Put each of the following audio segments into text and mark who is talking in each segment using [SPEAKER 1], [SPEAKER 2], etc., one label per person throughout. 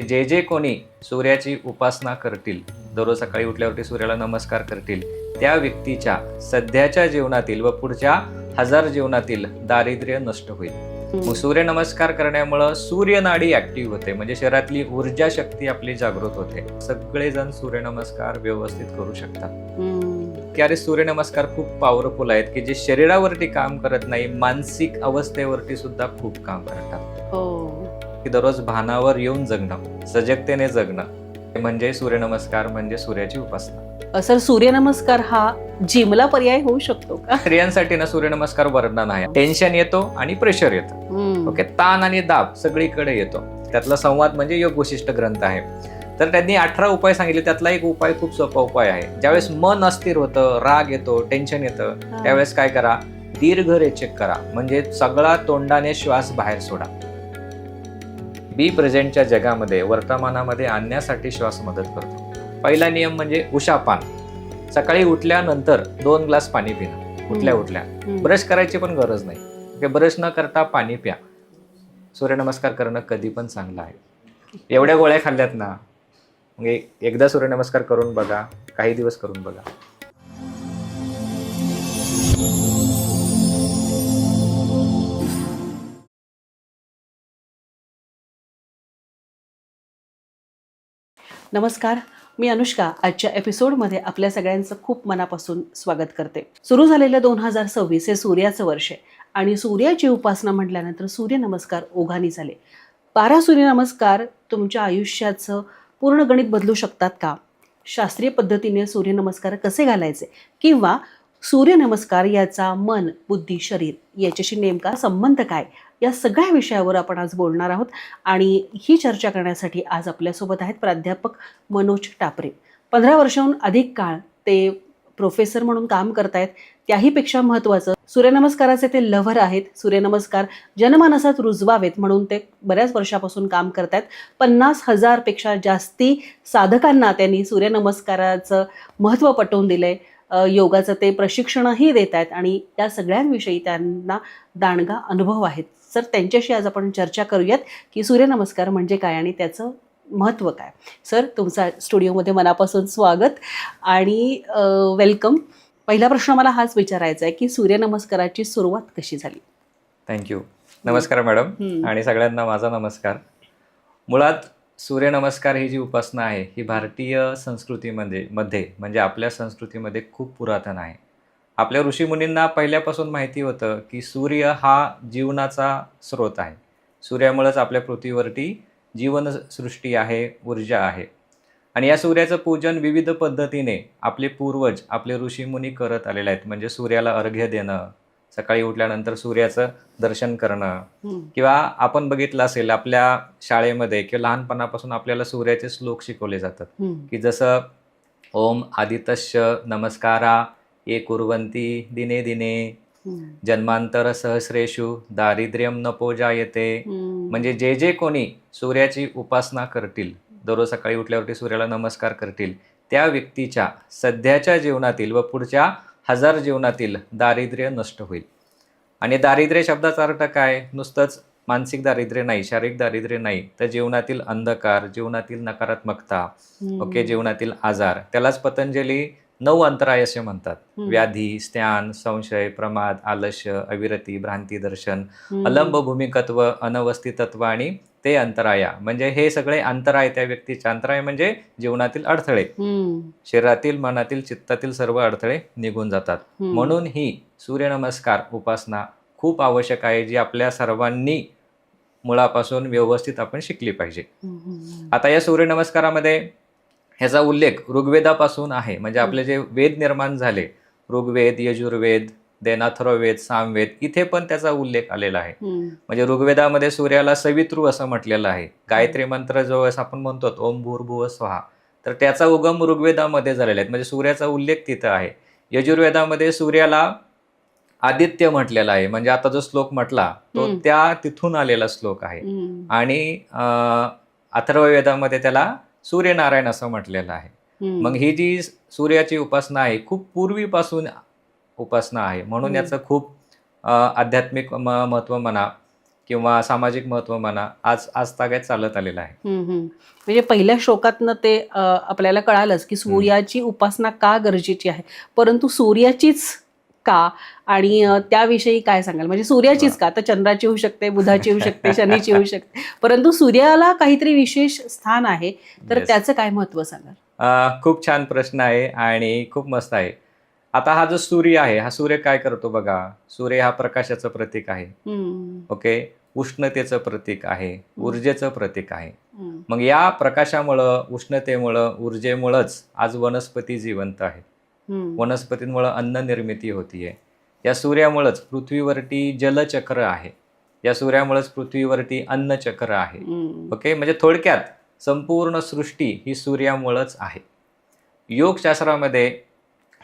[SPEAKER 1] जे जे कोणी सूर्याची उपासना करतील, दररोज सकाळी उठल्यावरती सूर्याला नमस्कार करतील, त्या व्यक्तीच्या सध्याच्या जीवनातील व पुढच्या 1000 जीवनातील दारिद्र्य नष्ट होईल. मग सूर्यनमस्कार करण्यामुळं सूर्यनाडी ऍक्टिव्ह होते, म्हणजे शरीरातली ऊर्जा शक्ती आपली जागृत होते. सगळेजण सूर्यनमस्कार व्यवस्थित करू शकतात. की अरे सूर्यनमस्कार खूप पॉवरफुल आहेत, की जे शरीरावरती काम करत नाही, मानसिक अवस्थेवरती सुद्धा खूप काम करतात. की दररोज भानावर येऊन जगणं, सजगतेने जगणं म्हणजे सूर्यनमस्कार, म्हणजे सूर्याची उपासना.
[SPEAKER 2] सर, सूर्यनमस्कार हा जिमला पर्याय होऊ शकतो का?
[SPEAKER 1] स्त्रियांसाठी ना सूर्यनमस्कार वरदान आहे. टेन्शन येतो आणि प्रेशर येतं. ओके, ताण आणि दाब सगळीकडे येतो. त्यातला संवाद म्हणजे योग वशिष्ठ ग्रंथ आहे. तर त्यांनी 18 उपाय सांगितले. त्यातला एक उपाय खूप सोपा उपाय आहे. ज्यावेळेस मन अस्थिर होतं, राग येतो, टेन्शन येतं, त्यावेळेस काय करा, दीर्घ रेचक करा, म्हणजे सगळा तोंडाने श्वास बाहेर सोडा. बी प्रेझेंटच्या जगामध्ये वर्तमानामध्ये आणण्यासाठी श्वास मदत करतो. पहिला नियम म्हणजे उषापान. सकाळी उठल्यानंतर 2 ग्लास पाणी पिणं. उठल्या ब्रश करायची पण गरज नाही. ब्रश न करता पाणी प्या. सूर्यनमस्कार करणं कधी पण चांगलं आहे. एवढ्या गोळ्या खाल्ल्यात ना, म्हणजे एकदा सूर्यनमस्कार करून बघा, काही दिवस करून बघा.
[SPEAKER 2] नमस्कार, मी अनुष्का. आजच्या एपिसोडमध्ये आपल्या सगळ्यांचं खूप मनापासून स्वागत करते. सुरू झालेलं 2026 हे सूर्याचं वर्ष आहे आणि सूर्याची उपासना म्हटल्यानंतर सूर्यनमस्कार ओघाने झाले. 12 सूर्यनमस्कार तुमच्या आयुष्याचं पूर्ण गणित बदलू शकतात का? शास्त्रीय पद्धतीने सूर्यनमस्कार कसे घालायचे, किंवा सूर्यनमस्कार याचा मन, बुद्धी, शरीर याच्याशी नेमका संबंध काय, या सगळ्या विषयावर आपण आज बोलणार आहोत. आणि ही चर्चा करण्यासाठी आज आपल्यासोबत आहेत प्राध्यापक मनोज टापरे. 15 वर्षाहून अधिक काळ ते प्रोफेसर म्हणून काम करतायत. त्याहीपेक्षा महत्त्वाचं, सूर्यनमस्काराचे ते लव्हर आहेत. सूर्यनमस्कार जनमानसात रुजवावेत म्हणून ते बऱ्याच वर्षापासून काम करतायत. 50,000 पेक्षा जास्ती साधकांना त्यांनी सूर्यनमस्काराचं महत्त्व पटवून दिलंय. योगाचं ते प्रशिक्षणही देत आहेत आणि त्या सगळ्यांविषयी त्यांना दांडगा अनुभव आहेत. सर, त्यांच्याशी आज आपण चर्चा करूयात की सूर्यनमस्कार म्हणजे काय आणि त्याचं महत्त्व काय. सर, तुमचा स्टुडिओमध्ये मनापासून स्वागत आणि वेलकम. पहिला प्रश्न मला हाच विचारायचा आहे की सूर्यनमस्काराची सुरुवात कशी झाली?
[SPEAKER 1] थँक्यू. नमस्कार मॅडम, आणि सगळ्यांना माझा नमस्कार. मुळात सूर्यनमस्कार ही जी उपासना आहे, ही भारतीय संस्कृतीमध्ये म्हणजे आपल्या संस्कृतीमध्ये खूप पुरातन आहे. आपल्या ऋषीमुनींना पहिल्यापासून माहिती होतं की सूर्य हा जीवनाचा स्रोत आहे. सूर्यामुळेच आपल्या पृथ्वीवरती जीवनसृष्टी आहे, ऊर्जा आहे. आणि या सूर्याचं पूजन विविध पद्धतीने आपले पूर्वज, आपले ऋषीमुनी करत आलेले आहेत. म्हणजे सूर्याला अर्घ्य देणं, सकाळी उठल्यानंतर सूर्याचं दर्शन करणं, किंवा आपण बघितलं असेल आपल्या शाळेमध्ये किंवा लहानपणापासून आपल्याला सूर्याचे श्लोक शिकवले जातात, की जसं ओम आदितस्य नमस्कारा ये कुर्वन्ति दिने दिने जन्मांतर सहस्रेषु दारिद्र्यम नको जायते. म्हणजे जे जे कोणी सूर्याची उपासना करतील, दररोज सकाळी उठल्यावरती सूर्याला नमस्कार करतील, त्या व्यक्तीच्या सध्याच्या जीवनातील व पुढच्या 1000 जीवनातील दारिद्र्य नष्ट होईल. आणि दारिद्र्य शब्दाचा अर्थ काय? नुसतंच मानसिक दारिद्र्य नाही, शारीरिक दारिद्र्य नाही, तर जीवनातील अंधकार, जीवनातील नकारात्मकता, ओके, जीवनातील आजार, त्यालाच पतंजली 9 अंतराय असे म्हणतात. व्याधी, स्त्यान, संशय, प्रमाद, आलस्य, अविरती, भ्रांती दर्शन, अलंब भूमिकत्व, अनवस्थितत्व आणि ते अंतराया. म्हणजे हे सगळे अंतराय त्या व्यक्तीचे. अंतराय म्हणजे जीवनातील अडथळे, शरीरातील, मनातील, चित्तातील सर्व अडथळे निघून जातात. म्हणून ही सूर्यनमस्कार उपासना खूप आवश्यक आहे, जी आपल्या सर्वांनी मुळापासून व्यवस्थित आपण शिकली पाहिजे. आता या सूर्यनमस्कारामध्ये ह्याचा उल्लेख ऋग्वेदापासून आहे. म्हणजे आपले जे वेद निर्माण झाले, ऋग्वेद, यजुर्वेद, देन अथर्ववेद, सामवेद, इथे पण त्याचा उल्लेख आलेला आहे. म्हणजे ऋग्वेदामध्ये सूर्याला सवितृ असं म्हटलेलं आहे. गायत्री मंत्र जो असं आपण म्हणतो ओम भूर्भुवः स्वहा, तर त्याचा उगम ऋग्वेदामध्ये झालेला आहे. म्हणजे सूर्याचा उल्लेख तिथं आहे. यजुर्वेदामध्ये सूर्याला आदित्य म्हटलेला आहे. म्हणजे आता जो श्लोक म्हटला तो त्या तिथून आलेला श्लोक आहे. आणि अथर्ववेदामध्ये त्याला सूर्यनारायण असं म्हटलेलं आहे. मग ही जी सूर्याची उपासना आहे, खूप पूर्वीपासून उपासना आहे. म्हणून याचं खूप आध्यात्मिक महत्त्व म्हणा, किंवा सामाजिक महत्व म्हणा आज आजतागायत चालत आलेलं आहे.
[SPEAKER 2] म्हणजे पहिल्या श्लोकातनं ते आपल्याला कळालंच की सूर्याची उपासना का गरजेची आहे, परंतु सूर्याचीच का आणि त्याविषयी काय सांगाल? म्हणजे सूर्याचीच का, तर चंद्राची होऊ शकते, बुधाची होऊ शकते, शनीची होऊ शकते, परंतु सूर्याला काहीतरी विशेष स्थान आहे, तर
[SPEAKER 1] Yes.
[SPEAKER 2] त्याचं काय महत्व सांगाल?
[SPEAKER 1] खूप छान प्रश्न आहे आणि खूप मस्त आहे. आता हा जो सूर्य आहे, हा सूर्य काय करतो बघा. सूर्य हा प्रकाशाचं प्रतीक आहे. ओके, उष्णतेचं प्रतीक आहे, ऊर्जेचं प्रतीक आहे. मग या प्रकाशामुळं, उष्णतेमुळं, ऊर्जेमुळंच आज वनस्पती जिवंत आहेत. वनस्पतींमुळं अन्न निर्मिती होतीये. या सूर्यामुळंच पृथ्वीवरती जलचक्र आहे. या सूर्यामुळंच पृथ्वीवरती अन्नचक्र आहे. ओके, म्हणजे थोडक्यात संपूर्ण सृष्टी ही सूर्यामुळंच आहे. योगशास्त्रामध्ये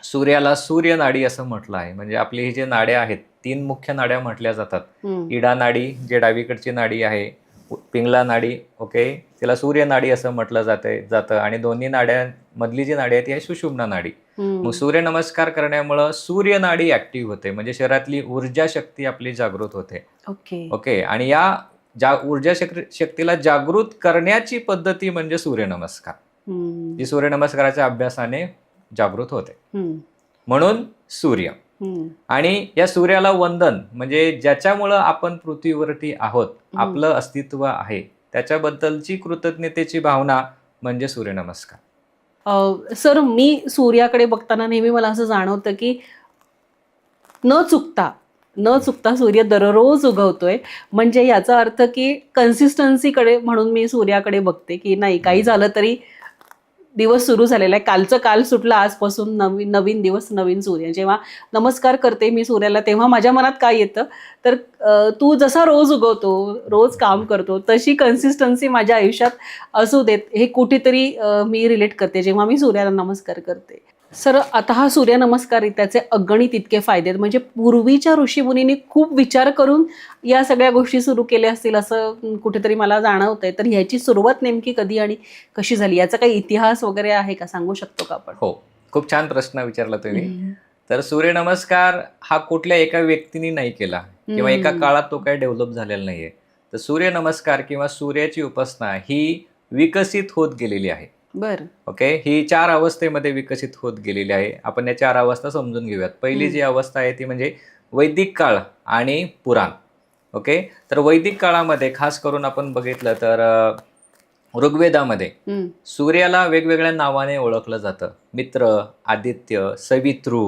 [SPEAKER 1] सूर्याला सूर्यनाडी असं म्हटलं आहे. म्हणजे आपली ही जे नाड्या आहेत, 3 मुख्य नाड्या म्हटल्या जातात. इडा नाडी जे डावीकडची नाडी आहे, पिंगला नाडी, ओके, तिला सूर्यनाडी असं म्हटलं जातं आणि दोन्ही नाड्यांमधली जी नाडी आहे ती आहे सुषुम्ना नाडी. मग सूर्यनमस्कार करण्यामुळं सूर्यनाडी ऍक्टिव्ह होते, म्हणजे शरीरातली ऊर्जा शक्ती आपली जागृत होते. ओके, आणि या ऊर्जा शक्तीला जागृत करण्याची पद्धती म्हणजे सूर्यनमस्कार, जी सूर्यनमस्काराच्या अभ्यासाने जागृत होते. म्हणून सूर्य. आणि या सूर्याला वंदन म्हणजे ज्याच्यामुळं आपण पृथ्वीवरती आहोत, आपलं अस्तित्व आहे, त्याच्याबद्दलची कृतज्ञतेची भावना म्हणजे सूर्यनमस्कार.
[SPEAKER 2] सर, मी सूर्याकडे बघताना नेहमी मला असं जाणवतं की न चुकता सूर्य दररोज उगवतोय. म्हणजे याचा अर्थ की कन्सिस्टन्सीकडे म्हणून मी सूर्याकडे बघते की नाही, काही झालं तरी दिवस सुरू झालेला आहे, कालचं काल सुटलं, आजपासून नवीन दिवस, नवीन सूर्य. जेव्हा नमस्कार करते मी सूर्याला, तेव्हा माझ्या मनात काय येतं, तर तू जसा रोज उगवतो, रोज काम करतो, तशी कन्सिस्टन्सी माझ्या आयुष्यात असू देत, हे कुठेतरी मी रिलेट करते जेव्हा मी सूर्याला नमस्कार करते. सर, आता हा सूर्यनमस्कार त्याचे अगणित इतके फायदे आहेत. म्हणजे पूर्वीच्या ऋषीमुनींनी खूप विचार करून या सगळ्या गोष्टी सुरू केल्या असतील असं कुठेतरी मला जाणवतंय. तर ह्याची सुरुवात नेमकी कधी आणि कशी झाली, याचा काही इतिहास वगैरे आहे का, सांगू शकतो का आपण?
[SPEAKER 1] हो, खूप छान प्रश्न विचारला तुम्ही. तर सूर्यनमस्कार हा कुठल्या एका व्यक्तीने नाही केला किंवा एका काळात तो काही डेव्हलप झालेला नाहीये. तर सूर्यनमस्कार किंवा सूर्याची उपासना ही विकसित होत गेलेली आहे. ओके, ही 4 अवस्थेमध्ये विकसित होत गेलेली आहे. आपण या 4 अवस्था समजून घेऊयात. पहिली जी अवस्था आहे ती म्हणजे वैदिक काळ आणि पुराण. ओके, तर वैदिक काळामध्ये खास करून आपण बघितलं तर ऋग्वेदामध्ये सूर्याला वेगवेगळ्या नावाने ओळखलं जातं. मित्र, आदित्य, सवितृ,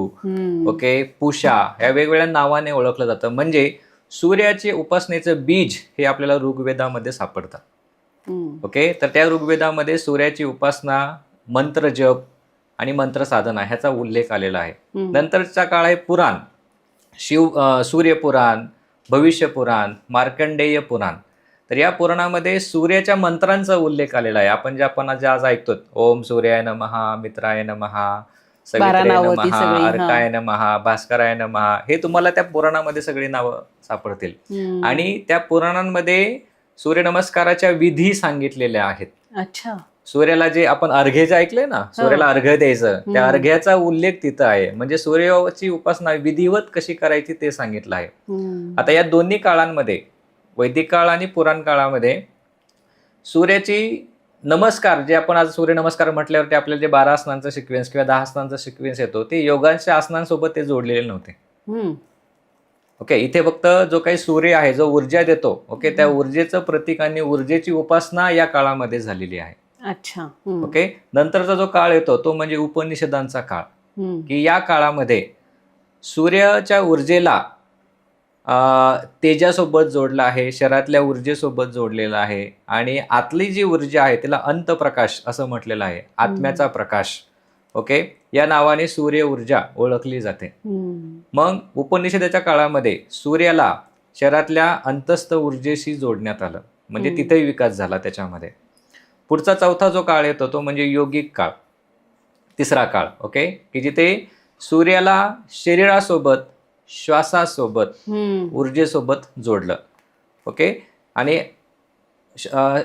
[SPEAKER 1] ओके, पुषा, या वेगवेगळ्या नावाने ओळखलं जातं. म्हणजे सूर्याचे उपासनेचं बीज हे आपल्याला ऋग्वेदामध्ये सापडतं. ओके, तर त्या ऋग्वेदामध्ये सूर्याची उपासना, मंत्र जप आणि मंत्र साधना ह्याचा उल्लेख आलेला आहे. नंतरचा काळ आहे पुराण, सूर्यपुराण, भविष्य पुराण, मार्कंडेय पुराण. तर या पुराणामध्ये सूर्याच्या मंत्रांचा उल्लेख आलेला आहे. आपण जे आज ऐकतो, ओम सूर्याय नमः, मित्राय नमः, सवित्रे नमः, अर्काय नमः, भास्कराय नमः, हे तुम्हाला त्या पुराणामध्ये सगळी नावं सापडतील. आणि त्या पुराणांमध्ये सूर्यनमस्काराच्या विधी सांगितलेल्या आहेत.
[SPEAKER 2] अच्छा,
[SPEAKER 1] सूर्याला जे आपण अर्घ्याचं ऐकलंय ना, सूर्याला अर्घ्य द्यायचं, त्या अर्घ्याचा उल्लेख तिथं आहे. म्हणजे सूर्याची उपासना विधिवत कशी करायची ते सांगितलं आहे. आता या दोन्ही काळांमध्ये, वैदिक काळ आणि पुराण काळामध्ये, सूर्याची नमस्कार जे आपण आज सूर्यनमस्कार म्हटल्यावरती आपल्याला जे 12 आसनांचा सिक्वेन्स किंवा 10 आसनांचा सिक्वेन्स येतो, ते योगांच्या आसनांसोबत ते जोडलेले नव्हते. ओके, इथे फक्त जो काही सूर्य आहे, जो ऊर्जा देतो, ओके, त्या ऊर्जेचं प्रतीक आणि ऊर्जेची उपासना या काळामध्ये झालेली आहे.
[SPEAKER 2] अच्छा,
[SPEAKER 1] ओके, नंतरचा जो काळ येतो तो म्हणजे उपनिषदांचा काळ, की या काळामध्ये सूर्याच्या ऊर्जेला तेजासोबत जोडला आहे, शरीरातल्या ऊर्जेसोबत जोडलेला आहे. आणि आतली जी ऊर्जा आहे तिला अंतप्रकाश असं म्हटलेलं आहे, आत्म्याचा प्रकाश. ओके, या नावाने सूर्य ऊर्जा ओळखली जाते. मग उपनिषदाच्या काळामध्ये सूर्याला शरीरातल्या अंतस्थ ऊर्जेशी जोडण्यात आलं, म्हणजे तिथेही विकास झाला त्याच्यामध्ये. पुढचा चौथा जो काळ येतो तो म्हणजे योगिक काळ, तिसरा काळ. ओके, की जिथे सूर्याला शरीरासोबत, श्वासासोबत, ऊर्जेसोबत जोडलं. ओके, आणि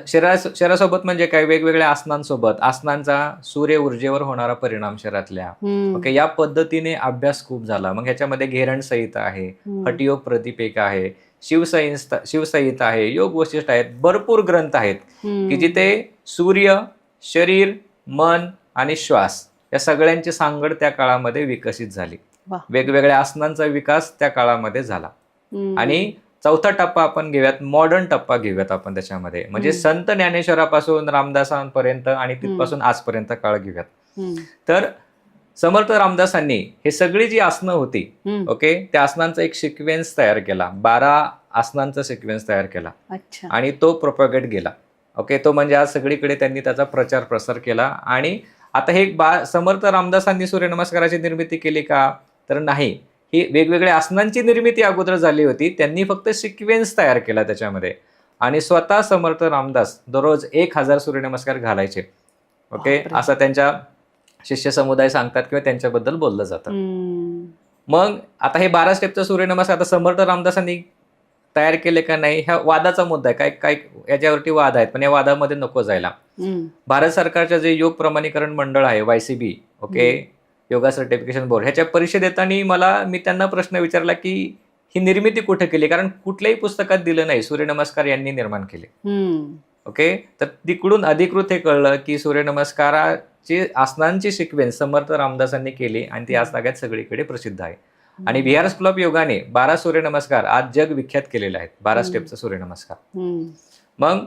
[SPEAKER 1] शरीरासोबत म्हणजे काय, वेगवेगळ्या आसनांसोबत, आसनांचा सूर्य ऊर्जेवर होणारा परिणाम शरीरातल्या. ओके, या पद्धतीने अभ्यास खूप झाला. मग ह्याच्यामध्ये घेरण संहिता आहे, हठयोग प्रतिपेका आहे, शिवसंहिता आहे, योग वशिष्ठ आहेत, भरपूर ग्रंथ आहेत की जिथे सूर्य, शरीर, मन आणि श्वास या सगळ्यांची सांगड त्या काळामध्ये विकसित झाली.
[SPEAKER 2] वा.
[SPEAKER 1] वेगवेगळ्या आसनांचा विकास त्या काळामध्ये झाला. आणि चौथा टप्पा आपण घेऊयात, मॉडर्न टप्पा घेऊयात आपण त्याच्यामध्ये, म्हणजे संत ज्ञानेश्वरापासून रामदासांपर्यंत आणि तिथपासून आजपर्यंत काळ घेऊयात. तर समर्थ रामदासांनी हे सगळी जी आसनं होती, ओके, त्या आसनांचा एक सिक्वेन्स तयार केला, 12 आसनांचा सिक्वेन्स तयार केला आणि तो प्रोपॅगेट गेला. ओके, तो म्हणजे आज सगळीकडे त्यांनी त्याचा प्रचार प्रसार केला. आणि आता हे समर्थ रामदासांनी सूर्यनमस्काराची निर्मिती केली का, तर नाही, ही वेगवेगळ्या आसनांची निर्मिती अगोदर झाली होती. त्यांनी फक्त सिक्वेन्स तयार केला त्याच्यामध्ये. आणि स्वतः समर्थ रामदास दररोज 1000 सूर्यनमस्कार घालायचे. ओके, असं त्यांच्या शिष्य समुदाय सांगतात किंवा त्यांच्याबद्दल बोललं जातं. मग आता हे 12 स्टेपचं सूर्यनमस्कार आता समर्थ रामदासांनी तयार केले का नाही, ह्या वादाचा मुद्दा आहे. काय काय याच्यावरती वाद आहेत, पण या वादामध्ये नको जायला. भारत सरकारचं जे योग प्रमाणीकरण मंडळ आहे, YCB, okay, yoga certification board, ह्याच्या परिषदेतानी मी त्यांना प्रश्न विचारला की ही निर्मिती कुठे केली, कारण कुठल्याही पुस्तकात दिलं नाही सूर्यनमस्कार यांनी निर्माण केले. ओके, तर तिकडून अधिकृत हे कळलं की सूर्यनमस्काराची आसनांची सिक्वेन्स समर्थ रामदासांनी केली आणि ती आज सगळ्यात सगळीकडे प्रसिद्ध आहे. आणि बिहार स्कूल ऑफ योगाने 12 सूर्यनमस्कार आज जग विख्यात केलेले आहेत, 12 स्टेपचा सूर्यनमस्कार. मग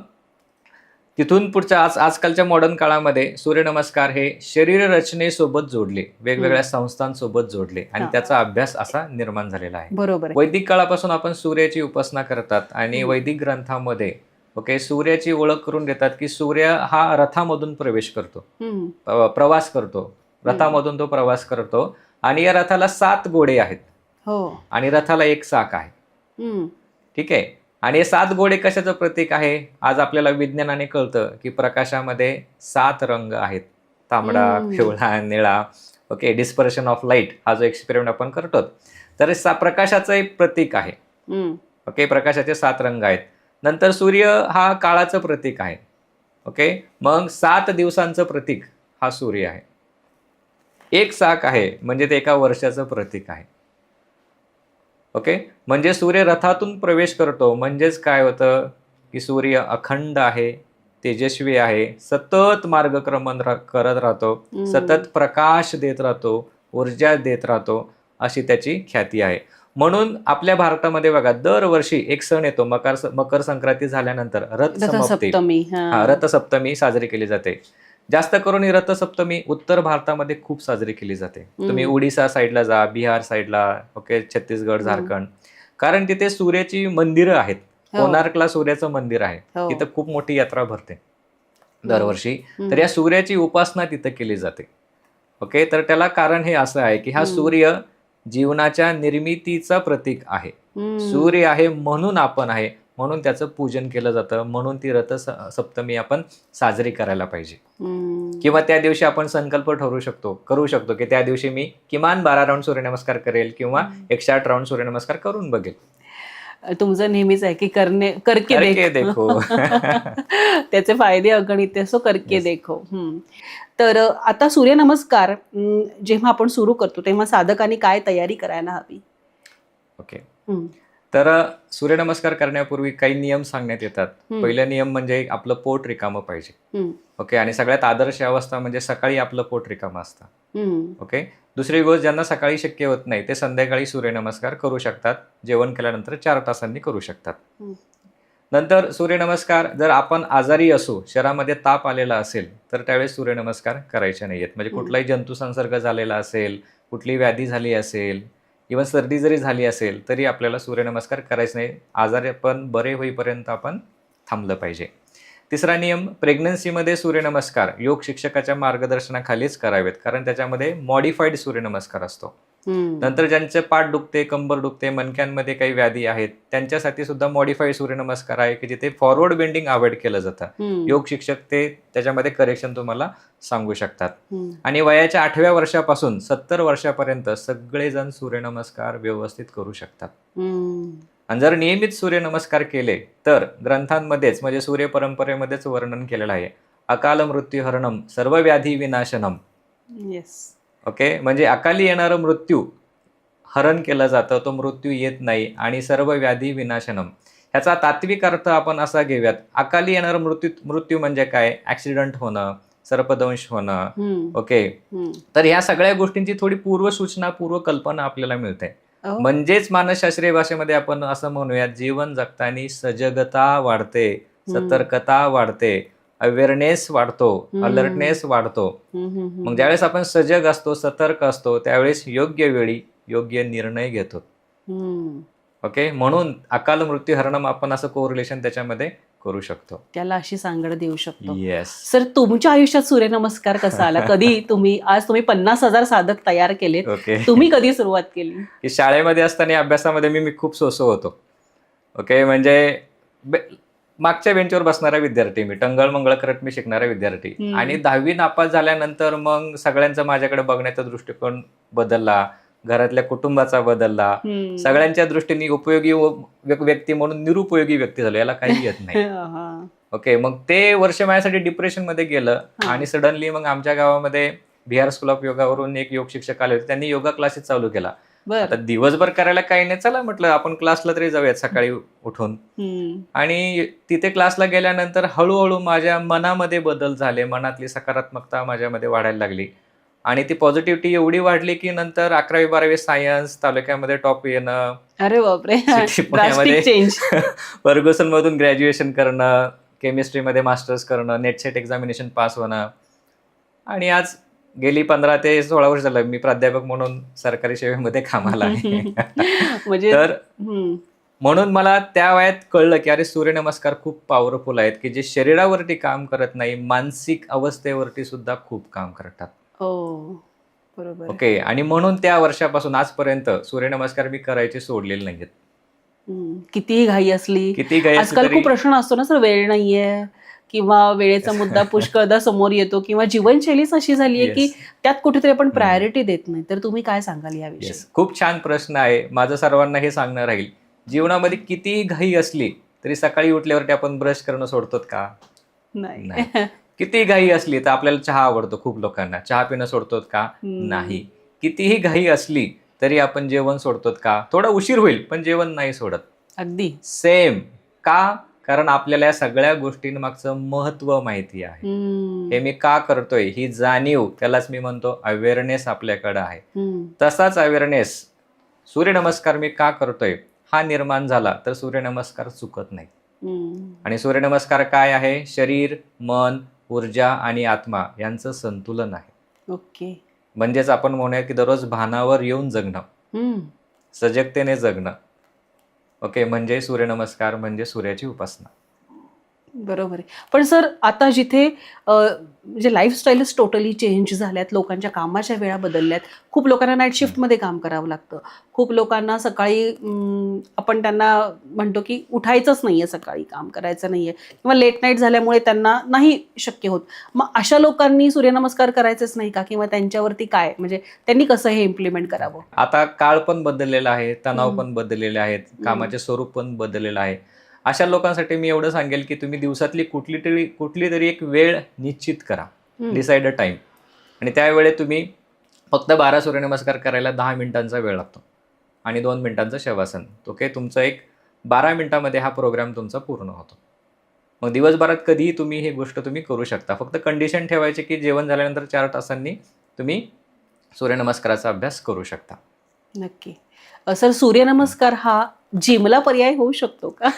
[SPEAKER 1] तिथून पुढच्या आजकालच्या मॉडर्न काळामध्ये सूर्यनमस्कार हे शरीर रचनेसोबत जोडले, वेगवेगळ्या संस्थांसोबत जोडले आणि त्याचा अभ्यास असा निर्माण झालेला आहे.
[SPEAKER 2] बरोबर.
[SPEAKER 1] वैदिक काळापासून आपण सूर्याची उपासना करतात आणि वैदिक ग्रंथामध्ये ओके सूर्याची ओळख करून देतात की सूर्य हा रथामधून प्रवेश करतो, प्रवास करतो, रथामधून तो प्रवास करतो आणि या रथाला 7 घोडे आहेत आणि रथाला 1 चाक आहे. ठीक आहे, आणि हे 7 घोडे कशाचं प्रतीक आहे, आज आपल्याला विज्ञानाने कळतं की प्रकाशामध्ये 7 रंग आहेत, तांबडा, पिवळा, निळा. ओके, डिस्पर्शन ऑफ लाईट हा जो एक्सपेरिमेंट आपण करतो, तर प्रकाशाचं एक प्रतीक आहे. ओके, प्रकाशाचे 7 रंग आहेत. नंतर सूर्य हा काळाचं प्रतीक आहे. ओके, मग 7 दिवसांचं प्रतीक हा सूर्य आहे. 1 चाक आहे म्हणजे ते एका वर्षाचं प्रतीक आहे. ओके, म्हणजे सूर्य रथातून प्रवेश करतो म्हणजेच काय होतं की सूर्य अखंड आहे, तेजस्वी आहे, सतत मार्गक्रमण करत राहतो, सतत प्रकाश देत राहतो, ऊर्जा देत राहतो, अशी त्याची ख्याती आहे. म्हणून आपल्या भारतामध्ये बघा दरवर्षी एक सण येतो, मकर संक्रांती झाल्यानंतर रथसप्तमी साजरी केली जाते. जास्त करून ही रथसप्तमी उत्तर भारतामध्ये खूप साजरी केली जाते. तुम्ही ओडिसा साईडला जा, बिहार साईडला, ओके, छत्तीसगड, झारखंड, कारण तिथे सूर्याची मंदिरं आहेत. कोणार्कला सूर्याचं मंदिर आहे, तिथं खूप मोठी यात्रा भरते दरवर्षी. तर या सूर्याची उपासना तिथं केली जाते. ओके, तर त्याला कारण हे असं आहे की हा सूर्य जीवनाच्या निर्मितीचा प्रतीक आहे. सूर्य आहे म्हणून आपण आहे, म्हणून त्याचं पूजन केलं जातं, म्हणून ती रथसप्तमी आपण साजरी करायला पाहिजे. किंवा त्या दिवशी आपण संकल्प करू शकतो की त्या दिवशी मी किमान 12 राऊंड सूर्यनमस्कार करेल किंवा 108 राऊंड सूर्यनमस्कार करून बघेल.
[SPEAKER 2] तुमचं नेहमीच आहे की करके देखो. त्याचे फायदे अगणित, सो करके देखो. तर आता सूर्यनमस्कार जेव्हा आपण सुरू करतो तेव्हा साधकांनी काय तयारी करायला हवी?
[SPEAKER 1] ओके, तर सूर्यनमस्कार करण्यापूर्वी काही नियम सांगण्यात येतात. पहिला नियम म्हणजे आपलं पोट रिकामं पाहिजे. ओके, आणि सगळ्यात आदर्श अवस्था म्हणजे सकाळी आपलं पोट रिकामं असतं. ओके, दुसरी गोष्ट, ज्यांना सकाळी शक्य होत नाही ते संध्याकाळी सूर्यनमस्कार करू शकतात, जेवण केल्यानंतर 4 तासांनी करू शकतात. नंतर सूर्यनमस्कार, जर आपण आजारी असू, शरीरामध्ये ताप आलेला असेल तर त्यावेळेस सूर्यनमस्कार करायचे नाहीयेत. म्हणजे कुठलाही जंतू संसर्ग झालेला असेल, कुठली व्याधी झाली असेल, इव्हन सर्दी जरी झाली असेल तरी आपल्याला सूर्यनमस्कार करायचं नाही. आजारी पण बरे होईपर्यंत आपण थांबलं पाहिजे. तिसरा नियम, प्रेग्नन्सीमध्ये सूर्यनमस्कार योग शिक्षकाच्या मार्गदर्शनाखालीच करावेत, कारण त्याच्यामध्ये मॉडिफाईड सूर्यनमस्कार असतो. नंतर ज्यांचे पाठ दुखते, कंबर दुखते, मणक्यांमध्ये काही व्याधी आहेत त्यांच्यासाठी सुद्धा मॉडिफाईड सूर्यनमस्कार आहे की जिथे फॉरवर्ड बेंडिंग अवॉइड केलं जातं. योग शिक्षक ते त्याच्यामध्ये करेक्शन तुम्हाला सांगू शकतात. आणि वयाच्या 8व्या वर्षापासून 70 वर्षापर्यंत सगळेजण सूर्यनमस्कार व्यवस्थित करू शकतात. आणि जर नियमित सूर्यनमस्कार केले तर ग्रंथांमध्येच म्हणजे सूर्य परंपरेमध्येच वर्णन केलेलं आहे, अकाल मृत्यू हरणम सर्व व्याधी विनाशनम. ओके, म्हणजे अकाली येणारं मृत्यू हरण केलं जातं, तो मृत्यू येत नाही आणि सर्व व्याधी विनाशनम. ह्याचा तात्विक अर्थ आपण असा घेऊयात, अकाली येणारं मृत्यू म्हणजे काय? ऍक्सिडेंट होणं, सर्पदंश होणं.
[SPEAKER 2] हम्म,
[SPEAKER 1] ओके,
[SPEAKER 2] हम्म.
[SPEAKER 1] तर ह्या सगळ्या गोष्टींची थोडी पूर्वसूचना, पूर्वकल्पना आपल्याला मिळते.
[SPEAKER 2] Oh.
[SPEAKER 1] म्हणजेच मानसशास्त्रीय भाषेमध्ये आपण असं म्हणूयात, जीवन जगताना सजगता वाढते, सतर्कता वाढते, अवेअरनेस वाढतो, अलर्टनेस वाढतो. मग ज्यावेळेस आपण सजग असतो, सतर्क असतो, त्यावेळेस योग्य वेळी योग्य निर्णय घेतो. ओके, म्हणून अकाल मृत्यू हरणम आपण असं कोरिलेशन त्याच्यामध्ये करू शकतो.
[SPEAKER 2] त्याला अशी सांगड देऊ शकतो.
[SPEAKER 1] येस.
[SPEAKER 2] सर, तुमच्या आयुष्यात सूर्यनमस्कार कसा आला? कधी तुम्ही 50,000 साधक तयार केलेत,
[SPEAKER 1] ओके.
[SPEAKER 2] तुम्ही कधी सुरुवात केली?
[SPEAKER 1] की शाळेमध्ये असताना अभ्यासामध्ये मी खूप सोसो होतो. ओके, म्हणजे मागच्या बेंचवर बसणारा विद्यार्थी मी, टंगळ मंगळ करत मी शिकणारा विद्यार्थी. आणि 10वी नापास झाल्यानंतर मग सगळ्यांचा माझ्याकडे बघण्याचा दृष्टिकोन बदलला, घरातल्या कुटुंबाचा बदलला, सगळ्यांच्या दृष्टीने उपयोगी व्यक्ती म्हणून निरुपयोगी व्यक्ती झालो, याला काही येत नाही. ओके, मग ते वर्ष माझ्यासाठी डिप्रेशन मध्ये गेलं. आणि सडनली मग आमच्या गावामध्ये बिहार स्कूल ऑफ योगावरून एक योग शिक्षक आले होते, त्यांनी योगा क्लासेस चालू केला. आता दिवसभर करायला काही नाही, चला म्हटलं आपण क्लासला तरी जाऊयात सकाळी उठून. आणि तिथे क्लासला गेल्यानंतर हळूहळू माझ्या मनामध्ये बदल झाले, मनातली सकारात्मकता माझ्यामध्ये वाढायला लागली. आणि ती पॉझिटिव्हिटी एवढी वाढली की नंतर 11वी-12वी सायन्स, तालुक्यामध्ये टॉप येणं,
[SPEAKER 2] अरे बापरे,
[SPEAKER 1] पुण्यामध्ये फर्ग्युसन मधून ग्रॅज्युएशन करणं, केमिस्ट्रीमध्ये मास्टर्स करणं, नेट सेट एक्झामिनेशन पास होणं. आणि आज गेली 15 ते 16 वर्ष झालं मी प्राध्यापक म्हणून सरकारी सेवेमध्ये कामाला आहे.
[SPEAKER 2] म्हणजे
[SPEAKER 1] तर म्हणून मला त्या वयात कळलं की अरे, सूर्यनमस्कार खूप पॉवरफुल आहेत, की जे शरीरावरती काम करत नाही, मानसिक अवस्थेवरती सुद्धा खूप काम करतात.
[SPEAKER 2] बरोबर.
[SPEAKER 1] ओके, आणि म्हणून त्या वर्षापासून आजपर्यंत सूर्यनमस्कार मी करायचे सोडलेले नाहीयेत.
[SPEAKER 2] कितीही घाई असली,
[SPEAKER 1] किती काही
[SPEAKER 2] आजकाल खूप प्रश्न असतो ना सर, वेळ नाहीये किंवा वेळेचा मुद्दा पुष्कळदा समोर येतो, किंवा जीवनशैलीच अशी झाली आहे की त्यात कुठेतरी आपण प्रायोरिटी देत नाही. तर तुम्ही काय सांगाल याविषयी?
[SPEAKER 1] खूप छान प्रश्न आहे. माझं सर्वांना हे सांगणं राहील, जीवनामध्ये कितीही घाई असली तरी सकाळी उठल्यावरती आपण ब्रश करणं सोडतो का?
[SPEAKER 2] नाही.
[SPEAKER 1] किती घाई असली तर आपल्याला चहा आवडतो, खूप लोकांना चहा पिणं सोडतो का? नाही. कितीही घाई असली तरी आपण जेवण सोडतो का? थोडा उशीर होईल पण जेवण नाही सोडत.
[SPEAKER 2] अगदी
[SPEAKER 1] सेम. का? कारण आपल्याला या सगळ्या गोष्टींमागचं महत्व माहिती आहे. हे मी का करतोय ही जाणीव, त्यालाच मी म्हणतो अवेअरनेस आपल्याकडे आहे. तसाच अवेअरनेस सूर्यनमस्कार मी का करतोय हा निर्माण झाला तर सूर्यनमस्कार चुकत नाही. आणि सूर्यनमस्कार काय आहे? शरीर, मन, ऊर्जा आणि आत्मा यांचं संतुलन आहे.
[SPEAKER 2] ओके,
[SPEAKER 1] म्हणजेच आपण म्हणूया की दररोज भानावर येऊन जगणं, सजगतेने जगणं. ओके, म्हणजे सूर्यनमस्कार म्हणजे सूर्याची उपासना.
[SPEAKER 2] बरोबर आहे. पण सर, आता जिथे म्हणजे लाईफस्टाईलच टोटली चेंज झाल्यात, लोकांच्या कामाच्या वेळा बदलल्यात, खूप लोकांना नाईट शिफ्टमध्ये काम करावं लागतं, खूप लोकांना सकाळी आपण त्यांना म्हणतो की उठायचंच नाहीये, सकाळी काम करायचं नाहीये, किंवा लेट नाईट झाल्यामुळे त्यांना नाही शक्य होत. मग अशा लोकांनी सूर्यनमस्कार करायचेच नाही का? किंवा त्यांच्यावरती काय, म्हणजे त्यांनी कसं हे इम्प्लिमेंट करावं?
[SPEAKER 1] आता काळ पण बदललेला आहे, तणाव पण बदललेले आहेत, कामाचे स्वरूप पण बदललेलं आहे. अशा लोकांसाठी मी एवढं सांगेल की तुम्ही दिवसातली कुठली तरी एक वेळ निश्चित करा, डिसाइड अ टाइम. आणि त्यावेळेत तुम्ही फक्त 12 सूर्यनमस्कार करायला 10 मिनिटांचा वेळ लागतो आणि 2 मिनिटांचं शवासन. ओके, तुमचं एक 12 मिनिटामध्ये हा प्रोग्राम तुमचा पूर्ण होतो. मग दिवसभरात कधीही तुम्ही ही गोष्ट तुम्ही करू शकता. फक्त कंडिशन ठेवायची की जेवण झाल्यानंतर 4 तासांनी तुम्ही सूर्यनमस्काराचा अभ्यास करू शकता.
[SPEAKER 2] नक्की. सर, सूर्यनमस्कार हा जिमला पर्याय होऊ शकतो का?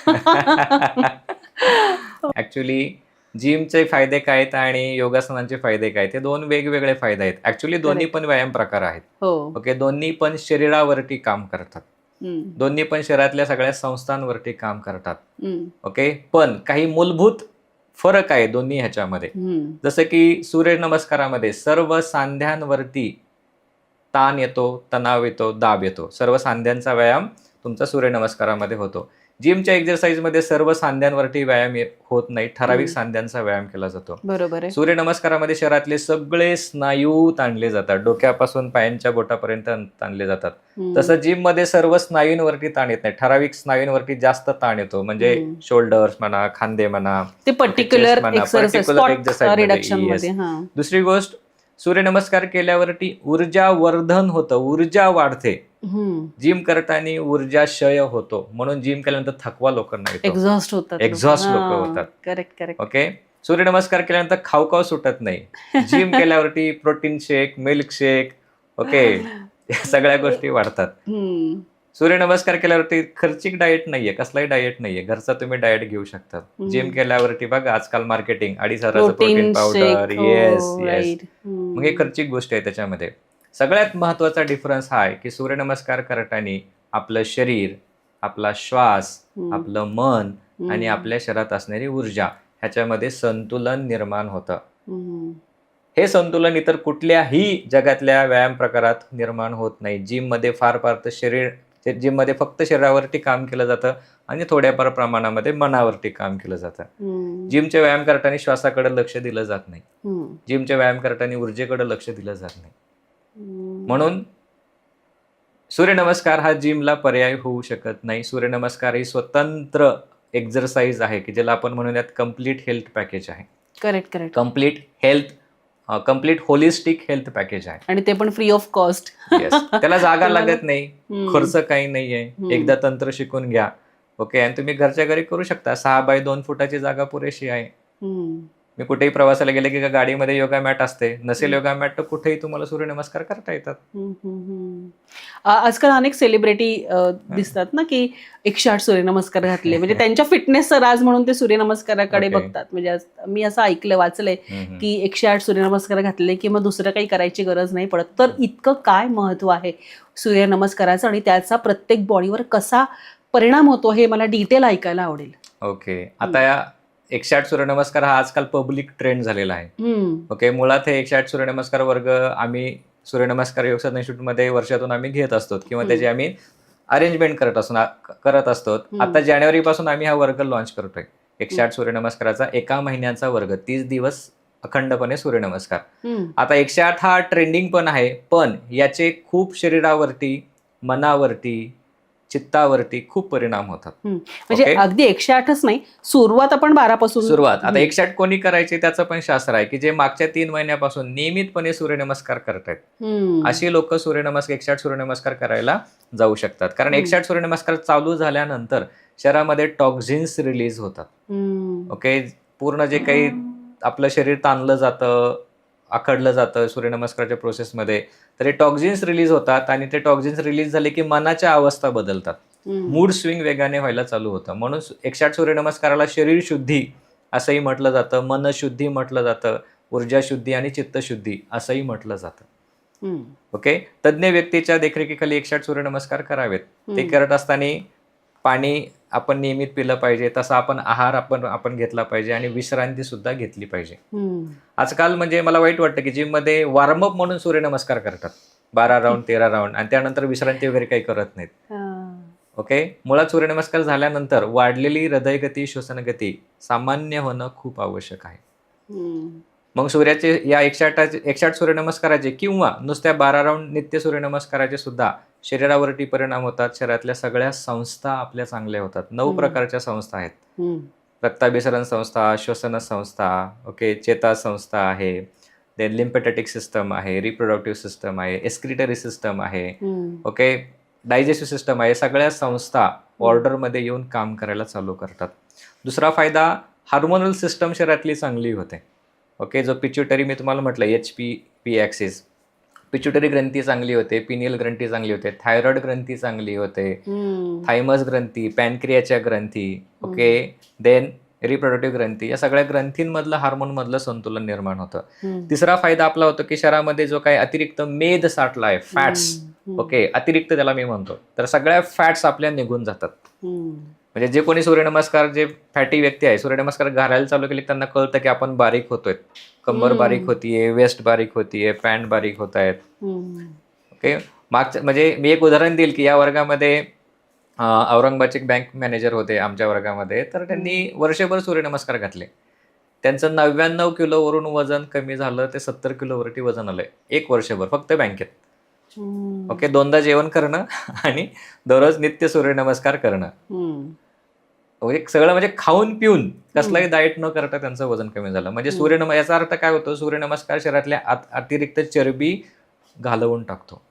[SPEAKER 1] ऍक्च्युली जिमचे फायदे काय आहेत आणि योगासनांचे फायदे काय, ते 2 वेगवेगळे फायदे आहेत. ऍक्च्युली दोन्ही पण व्यायाम प्रकार आहेत. ओके, दोन्ही पण शरीरावरती काम करतात, दोन्ही पण शरीरातल्या सगळ्या संस्थांवरती काम करतात. ओके, पण काही मूलभूत फरक आहे दोन्ही ह्याच्यामध्ये. जसं की सूर्यनमस्कारामध्ये सर्व सांध्यांवरती ताण येतो, तणाव येतो, दाब येतो. सर्व सांध्यांचा व्यायाम तुमचा सूर्यनमस्कारामध्ये होतो. जिमच्या एक्सरसाइजमध्ये सर्व सांध्यांवरती व्यायाम होत नाही, ठराविक सांध्यांचा व्यायाम केला जातो.
[SPEAKER 2] बरोबर आहे.
[SPEAKER 1] सूर्यनमस्कारामध्ये शरीरातले सगळे स्नायू ताणले जातात, डोक्यापासून पायांच्या बोटापर्यंत ताणले जातात. तसं जिम मध्ये सर्व स्नायूंवरती ताण येत नाही, ठराविक स्नायूंवरती जास्त ताण येतो. म्हणजे शोल्डर्स म्हणा, खांदे म्हणा,
[SPEAKER 2] ते पर्टिक्युलर एक्सरसाइज.
[SPEAKER 1] दुसरी गोष्ट, सूर्यनमस्कार केल्यावरती ऊर्जा वर्धन होतं, ऊर्जा वाढते. जिम करताना ऊर्जा क्षय होतो, म्हणून जिम केल्यानंतर थकवा लोकांना येतो,
[SPEAKER 2] एक्झॉस्ट होतात.
[SPEAKER 1] एक्झॉस्ट लोक होतात.
[SPEAKER 2] Correct correct.
[SPEAKER 1] ओके, सूर्यनमस्कार केल्यानंतर खाऊ सुटत नाही. जिम केल्यावरती प्रोटीन शेक, मिल्क शेक, ओके, या सगळ्या गोष्टी वाढतात. सूर्यनमस्कार केल्यावरती खर्चिक डाएट नाहीये, कसलाही डाएट नाहीये, घरचा तुम्ही डाएट घेऊ शकता. जिम केल्यावरती बघा आजकाल marketing 2,500 protein powder, yes yes, मग हे खर्चिक गोष्ट आहे त्याच्यामध्ये. सगळ्यात महत्वाचा डिफरन्स हा आहे की सूर्यनमस्कार करताना आपलं शरीर, आपला श्वास, आपलं मन आणि आपल्या शरीरात असणारी ऊर्जा ह्याच्यामध्ये संतुलन निर्माण होतं. हे संतुलन इतर कुठल्याही जगातल्या व्यायाम प्रकारात निर्माण होत नाही. जिममध्ये फार तर जिममध्ये फक्त शरीरावरती काम केलं जातं आणि थोड्याफार प्रमाणामध्ये मनावरती काम केलं जातं. जिमचे व्यायाम करताना श्वासाकडे लक्ष दिलं जात नाही. जिमचे व्यायाम करताना ऊर्जेकडे लक्ष दिलं जात नाही. म्हणून सूर्यनमस्कार हा जिमला पर्याय होऊ शकत नाही. सूर्यनमस्कार ही स्वतंत्र एक्झरसाइज आहे की ज्याला आपण म्हणूयात कम्प्लीट हेल्थ पॅकेज आहे.
[SPEAKER 2] Correct correct.
[SPEAKER 1] Complete holistic health package आहे,
[SPEAKER 2] आणि ते पण फ्री ऑफ कॉस्ट.
[SPEAKER 1] त्याला जागा लागत नाही, खर्च काही नाहीये. एकदा तंत्र शिकून घ्या, ओके, आणि तुम्ही घरच्या घरी करू शकता. 6x2 फुटाची जागा पुरेशी आहे. मी कुठेही प्रवासाला गेले की गाडीमध्ये योगा मॅट असते, नसेल योगा मॅट तर कुठेही तुम्हाला सूर्यनमस्कार करता येतात.
[SPEAKER 2] आजकाल अनेक सेलिब्रिटी दिसतात ना की 108 सूर्यनमस्कार घातले, म्हणजे त्यांच्या फिटनेसचा राज म्हणून ते सूर्यनमस्काराकडे बघतात. म्हणजे मी असं ऐकलं, वाचलंय की 108 सूर्यनमस्कार घातले की मग दुसरं काही करायची गरज नाही पडत. तर इतकं काय महत्व आहे सूर्यनमस्काराचं आणि त्याचा प्रत्येक बॉडीवर कसा परिणाम होतो हे मला डिटेल ऐकायला आवडेल.
[SPEAKER 1] ओके, आता या 108 सूर्यनमस्कार हा आजकाल पब्लिक ट्रेंड झालेला आहे. ओके, मुळात हे 108 सूर्यनमस्कार वर्ग आम्ही सूर्यनमस्कार योग साधना इन्स्टिट्यूटमध्ये वर्षातून आम्ही घेत असतो किंवा त्याची आम्ही अरेंजमेंट करत असतो. आता जानेवारीपासून आम्ही हा वर्ग लॉन्च करतोय, 108 सूर्यनमस्काराचा 1 महिन्याचा वर्ग, 30 दिवस अखंडपणे सूर्यनमस्कार. आता 108 हा ट्रेंडिंग पण आहे, पण याचे खूप शरीरावरती, मनावरती, चित्तावरती खूप परिणाम होतात.
[SPEAKER 2] म्हणजे अगदी 108च नाही, सुरुवात आपण 12 पासून
[SPEAKER 1] सुरुवात. आता 108 कोणी करायचे त्याचं पण शास्त्र आहे की जे मागच्या 3 महिन्यापासून नियमितपणे सूर्यनमस्कार करतायत, अशी लोक 108 सूर्यनमस्कार करायला जाऊ शकतात. कारण 108 सूर्यनमस्कार चालू झाल्यानंतर शरीरामध्ये टॉक्झिन्स रिलीज होतात. ओके, पूर्ण जे काही आपलं शरीर ताणलं जातं, आखडलं जातं सूर्यनमस्काराच्या प्रोसेसमध्ये, तर हे टॉक्झिन्स रिलीज होतात आणि ते टॉक्झिन्स रिलीज झाले की मनाच्या अवस्था बदलतात, मूड स्विंग वेगाने व्हायला चालू होतं. म्हणून 108 सूर्यनमस्काराला शरीर शुद्धी असंही म्हटलं जातं, मनशुद्धी म्हटलं जातं, ऊर्जा शुद्धी आणि चित्तशुद्धी असंही म्हटलं जातं. ओके, तज्ज्ञ व्यक्तीच्या देखरेखीखाली 108 सूर्यनमस्कार करावेत. ते करत असताना पाणी आपण नियमित पिलं पाहिजे, तसा आहार आपण घेतला पाहिजे आणि विश्रांती सुद्धा घेतली पाहिजे. आजकाल म्हणजे मला वाईट वाटतं की जिम मध्ये वॉर्मअप म्हणून सूर्यनमस्कार करतात 12 राऊंड 13 राऊंड आणि त्यानंतर विश्रांती वगैरे काही करत नाहीत. ओके, मुळात सूर्यनमस्कार झाल्यानंतर वाढलेली हृदयगती, श्वसनगती सामान्य होणं खूप आवश्यक आहे. मग सूर्याचे या 108 सूर्यनमस्काराचे किंवा नुसत्या 12 राऊंड नित्य सूर्यनमस्काराचे सुद्धा शरीरावरती परिणाम होतात. शरीरातल्या सगळ्या संस्था आपल्या चांगल्या होतात. 9 प्रकारच्या संस्था आहेत. रक्ताभिसरण संस्था, श्वसन संस्था, ओके, चेता संस्था आहे, देन लिम्फेटॅटिक सिस्टम आहे, रिप्रोडक्टिव्ह सिस्टम आहे, एक्स्क्रिटरी सिस्टम आहे, ओके, डायजेस्टिव्ह सिस्टम आहे. सगळ्या संस्था ऑर्डरमध्ये येऊन काम करायला चालू करतात. दुसरा फायदा, हार्मोनल सिस्टम शरीरातली चांगली होते. ओके, जो पिच्युटरी मी तुम्हाला म्हटलं HPP ॲक्सिस, पिच्युटरी ग्रंथी चांगली होते, पिनियल ग्रंथी चांगली होते, थायरॉइड ग्रंथी चांगली होते, थायमस ग्रंथी, पॅनक्रियाच्या ग्रंथी, ओके, देन रिप्रोडक्टिव्ह ग्रंथी, या सगळ्या ग्रंथींमधलं हार्मोनमधलं संतुलन निर्माण होतं. तिसरा फायदा आपला होतो की शरीरामध्ये जो काही अतिरिक्त मेद साठला आहे, फॅट्स, ओके, अतिरिक्त त्याला मी म्हणतो, तर सगळ्या फॅट्स आपल्या निघून जातात. म्हणजे जे कोणी सूर्यनमस्कार, जे फॅटी व्यक्ती आहे, सूर्यनमस्कार घालायला चालू केले त्यांना कळतं की आपण बारीक होतोय, कंबर बारीक होतीये, वेस्ट बारीक होतीये, पॅन्ट बारीक होत आहेत. ओके, म्हणजे मी एक उदाहरण देईल की या वर्गामध्ये औरंगाबादचे बँक मॅनेजर होते आमच्या वर्गामध्ये, तर त्यांनी वर्षभर सूर्यनमस्कार घातले. त्यांचं 99 किलोवरून वजन कमी झालं, ते 70 किलोवरती वजन आलंय 1 वर्षभर फक्त बँकेत. ओके, 2दा जेवण करणं आणि दररोज नित्य सूर्यनमस्कार करणं, सगळं म्हणजे खाऊन पिऊन कसलाही डाएट न करता त्यांचं वजन कमी झालं. म्हणजे याचा अर्थ काय होतो, सूर्यनमस्कार शरीरातल्या अतिरिक्त चरबी घालवून टाकतो.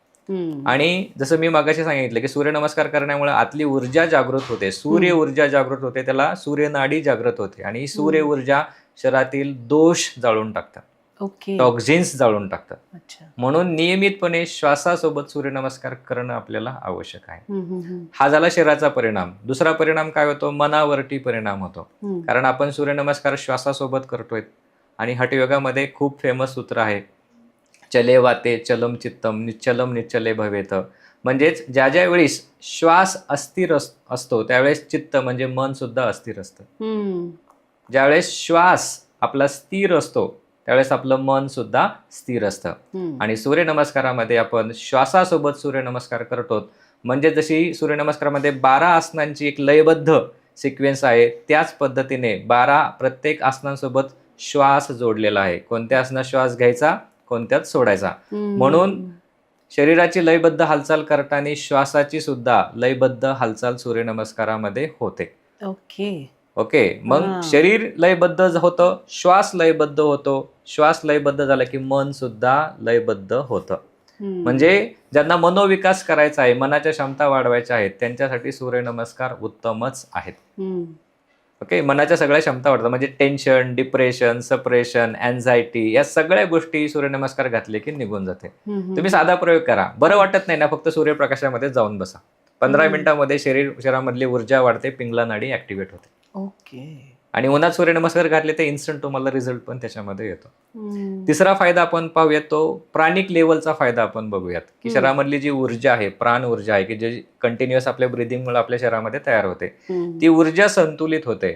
[SPEAKER 1] आणि जसं मी मगाशी सांगितलं की सूर्यनमस्कार करण्यामुळे आतली ऊर्जा जागृत होते, सूर्य ऊर्जा जागृत होते, त्याला सूर्यनाडी जागृत होते आणि ही सूर्य ऊर्जा शरीरातील दोष जाळून टाकतात,
[SPEAKER 2] ओके.
[SPEAKER 1] टॉक्झिन्स जाळून टाकतात.
[SPEAKER 2] अच्छा.
[SPEAKER 1] म्हणून नियमितपणे श्वासासोबत सूर्यनमस्कार करणं आपल्याला आवश्यक आहे.
[SPEAKER 2] हम्म.
[SPEAKER 1] हा झाला शरीराचा परिणाम. दुसरा परिणाम काय होतो? मनावरती परिणाम होतो. कारण आपण सूर्यनमस्कार श्वासासोबत करतोय आणि हठयोगामध्ये खूप फेमस सूत्र आहे, चले वाते चलम चित्तम निश्चलम निश्चले भवेत. म्हणजेच ज्या ज्या वेळेस श्वास अस्थिर असतो त्यावेळेस चित्त म्हणजे मन सुद्धा अस्थिर असतं. ज्यावेळेस श्वास आपला स्थिर असतो त्यावेळेस आपलं मन सुद्धा स्थिर असतं. आणि सूर्यनमस्कारामध्ये आपण श्वासासोबत सूर्यनमस्कार करतो. म्हणजे जशी सूर्यनमस्कारामध्ये 12 आसनांची एक लयबद्ध सिक्वेन्स आहे, त्याच पद्धतीने 12 प्रत्येक आसनांसोबत श्वास जोडलेला आहे. कोणत्या आसनात श्वास घ्यायचा, कोणत्यात सोडायचा. म्हणून शरीराची लयबद्ध हालचाल करताना श्वासाची सुद्धा लयबद्ध हालचाल सूर्यनमस्कारामध्ये होते. ओके. मग शरीर लयबद्ध होतं, श्वास लयबद्ध होतो, श्वास लयबद्ध झाला की मन सुद्धा लयबद्ध होतं. म्हणजे ज्यांना मनोविकास करायचा आहे, मनाच्या क्षमता वाढवायच्या आहेत, त्यांच्यासाठी सूर्यनमस्कार उत्तमच आहेत. ओके. मनाच्या सगळ्या क्षमता वाढतात, म्हणजे टेन्शन, डिप्रेशन, सप्रेशन, अँझायटी या सगळ्या गोष्टी सूर्यनमस्कार घातले की निघून जाते. तुम्ही साधा प्रयोग करा, बरं वाटत नाही ना, फक्त सूर्यप्रकाशामध्ये जाऊन बसा. 15 मिनिटांमध्ये शरीरामधली ऊर्जा वाढते, पिंगला नाडी ऍक्टिव्हेट होते.
[SPEAKER 2] ओके.
[SPEAKER 1] आणि उन्हात सूर्यनमस्कार घातले तर इन्स्टंट तुम्हाला रिझल्ट पण त्याच्यामध्ये येतो. तिसरा फायदा आपण पाहूयात, तो प्राणिक लेवलचा फायदा आपण बघूयात, की शरीरामधली जी ऊर्जा आहे, प्राण ऊर्जा आहे, की जी कंटिन्युअस आपल्या ब्रिदिंगमुळे आपल्या शरीरामध्ये तयार होते, ती ऊर्जा संतुलित होते.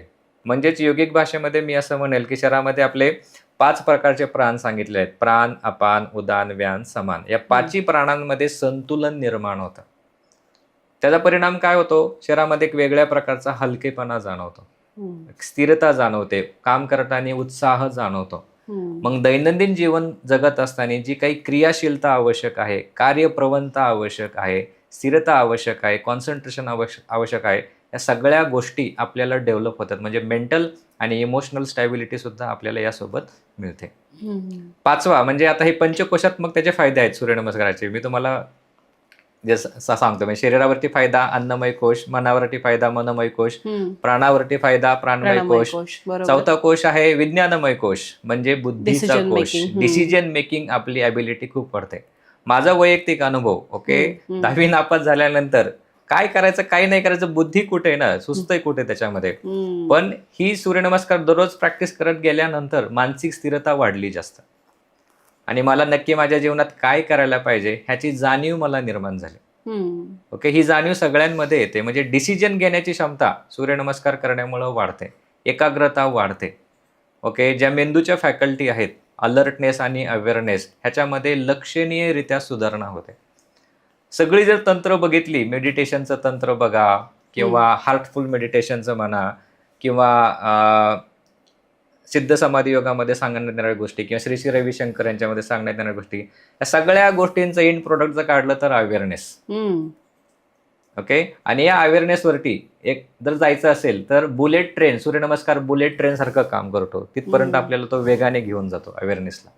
[SPEAKER 1] म्हणजेच योगिक भाषेमध्ये मी असं म्हणेल की शरीरामध्ये आपले 5 प्रकारचे प्राण सांगितले आहेत, प्राण, अपान, उदान, व्यान, समान. या 5ही प्राणांमध्ये संतुलन निर्माण होतं. त्याचा परिणाम काय होतो? शरीरामध्ये एक वेगळ्या प्रकारचा हलकेपणा जाणवतो, स्थिरता जाणवते, काम करताना उत्साह जाणवतो. मग दैनंदिन जीवन जगत असताना जी काही क्रियाशीलता आवश्यक आहे, कार्यप्रवणता आवश्यक आहे, स्थिरता आवश्यक आहे, कॉन्सन्ट्रेशन आवश्यक आहे, या सगळ्या गोष्टी आपल्याला डेव्हलप होतात. म्हणजे मेंटल आणि इमोशनल स्टॅबिलिटी सुद्धा आपल्याला यासोबत मिळते. 5वा म्हणजे आता हे पंचकोशात्मक त्याचे फायदे आहेत सूर्यनमस्काराचे. मी तुम्हाला जसं सांगतो, म्हणजे शरीरावरती फायदा अन्नमय कोश, मनावरती फायदा मनमय कोश, प्राणावरती फायदा प्राणमय कोश, 4था कोश आहे विज्ञानमय कोश, म्हणजे बुद्धीचा कोश. डिसिजन मेकिंग आपली ॲबिलिटी खूप वाढते. माझा वैयक्तिक अनुभव, ओके, 10वी नापास झाल्यानंतर काय करायचं काय नाही करायचं, बुद्धी कुठे आहे ना, सुस्तय कुठे त्याच्यामध्ये. पण ही सूर्यनमस्कार दररोज प्रॅक्टिस करत गेल्यानंतर मानसिक स्थिरता वाढली जास्त आणि मला नक्की माझ्या जीवनात काय करायला पाहिजे ह्याची जाणीव मला निर्माण झाली. ओके. ही जाणीव सगळ्यांमध्ये येते. म्हणजे डिसिजन घेण्याची क्षमता सूर्यनमस्कार करण्यामुळे वाढते, एकाग्रता वाढते. ओके. ज्या मेंदूच्या फॅकल्टी आहेत, अलर्टनेस आणि अवेअरनेस, ह्याच्यामध्ये लक्षणीयरित्या सुधारणा होते. सगळी जर तंत्र बघितली, मेडिटेशनचं तंत्र बघा किंवा हार्टफुल मेडिटेशनचं म्हणा किंवा सिद्ध समाधी योगामध्ये सांगण्यात येणाऱ्या गोष्टी किंवा श्री श्री रविशंकर यांच्यामध्ये सांगण्यात येणाऱ्या गोष्टी, या सगळ्या गोष्टींचं एंड प्रोडक्ट जर काढलं तर अवेअरनेस. ओके. आणि या अवेअरनेसवरती एक जर जायचं असेल तर बुलेट ट्रेन, सूर्यनमस्कार बुलेट ट्रेन सारखं काम करतो. तिथपर्यंत आपल्याला तो वेगाने घेऊन जातो अवेअरनेसला.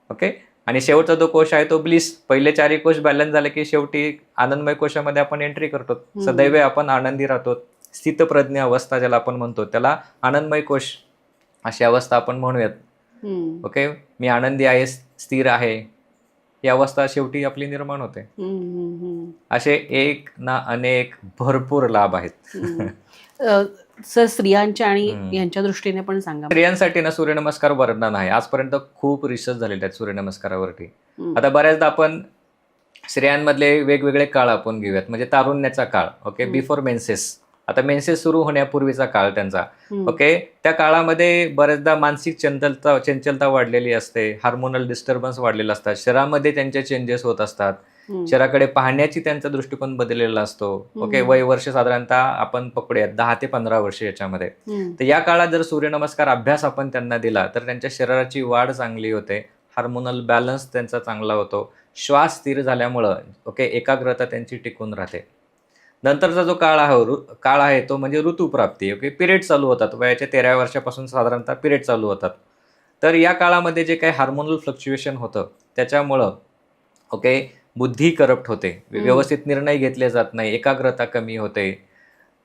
[SPEAKER 1] ओके. आणि शेवटचा जो कोश आहे तो ब्लिस. पहिले 4ही कोश बॅलन्स झाले की शेवटी आनंदमय कोशामध्ये आपण एंट्री करतो. सदैव आपण आनंदी राहतो. स्थितप्रज्ञ अवस्था ज्याला आपण म्हणतो त्याला आनंदमय कोश अशी अवस्था आपण म्हणूयात. ओके. मी आनंदी आहे, स्थिर आहे, ही अवस्था शेवटी आपली निर्माण होते. असे एक ना अनेक भरपूर लाभ आहेत.
[SPEAKER 2] सर, स्त्रियांच्या आणि यांच्या दृष्टीने पण सांगा.
[SPEAKER 1] स्त्रियांसाठी ना सूर्यनमस्कार वरदान आहे. आजपर्यंत खूप रिसर्च झालेले आहेत सूर्यनमस्कारावरती. आता बऱ्याचदा आपण स्त्रियांमधले वेगवेगळे काळ आपण घेऊयात. म्हणजे तारुण्याचा काळ, ओके, बिफोर मेन्सेस, आता मेन्सेस सुरू होण्यापूर्वीचा काळ त्यांचा. ओके. त्या काळामध्ये बऱ्याचदा मानसिक चंचलता वाढलेली असते, हार्मोनल डिस्टर्बन्स वाढलेला असतात, शरीरामध्ये त्यांचे चेंजेस होत असतात, शरीराकडे पाहण्याची त्यांचा दृष्टिकोन बदललेला असतो. ओके. वय वर्ष साधारणतः आपण पकडूयात 10 ते 15 वर्ष याच्यामध्ये. तर या काळात जर सूर्यनमस्कार अभ्यास आपण त्यांना दिला तर त्यांच्या शरीराची वाढ चांगली होते, हार्मोनल बॅलन्स त्यांचा चांगला होतो, श्वास स्थिर झाल्यामुळं ओके एकाग्रता त्यांची टिकून राहते. नंतरचा जो काळ आहे तो म्हणजे ऋतुप्राप्ती. ओके. पिरियड चालू होतात, वयाच्या 13व्या वर्षापासून साधारणतः पिरियड चालू होतात. तर या काळामध्ये जे काही हार्मोनल फ्लक्च्युएशन होतं त्याच्यामुळं ओके बुद्धी करप्ट होते, व्यवस्थित निर्णय घेतले जात नाही, एकाग्रता कमी होते.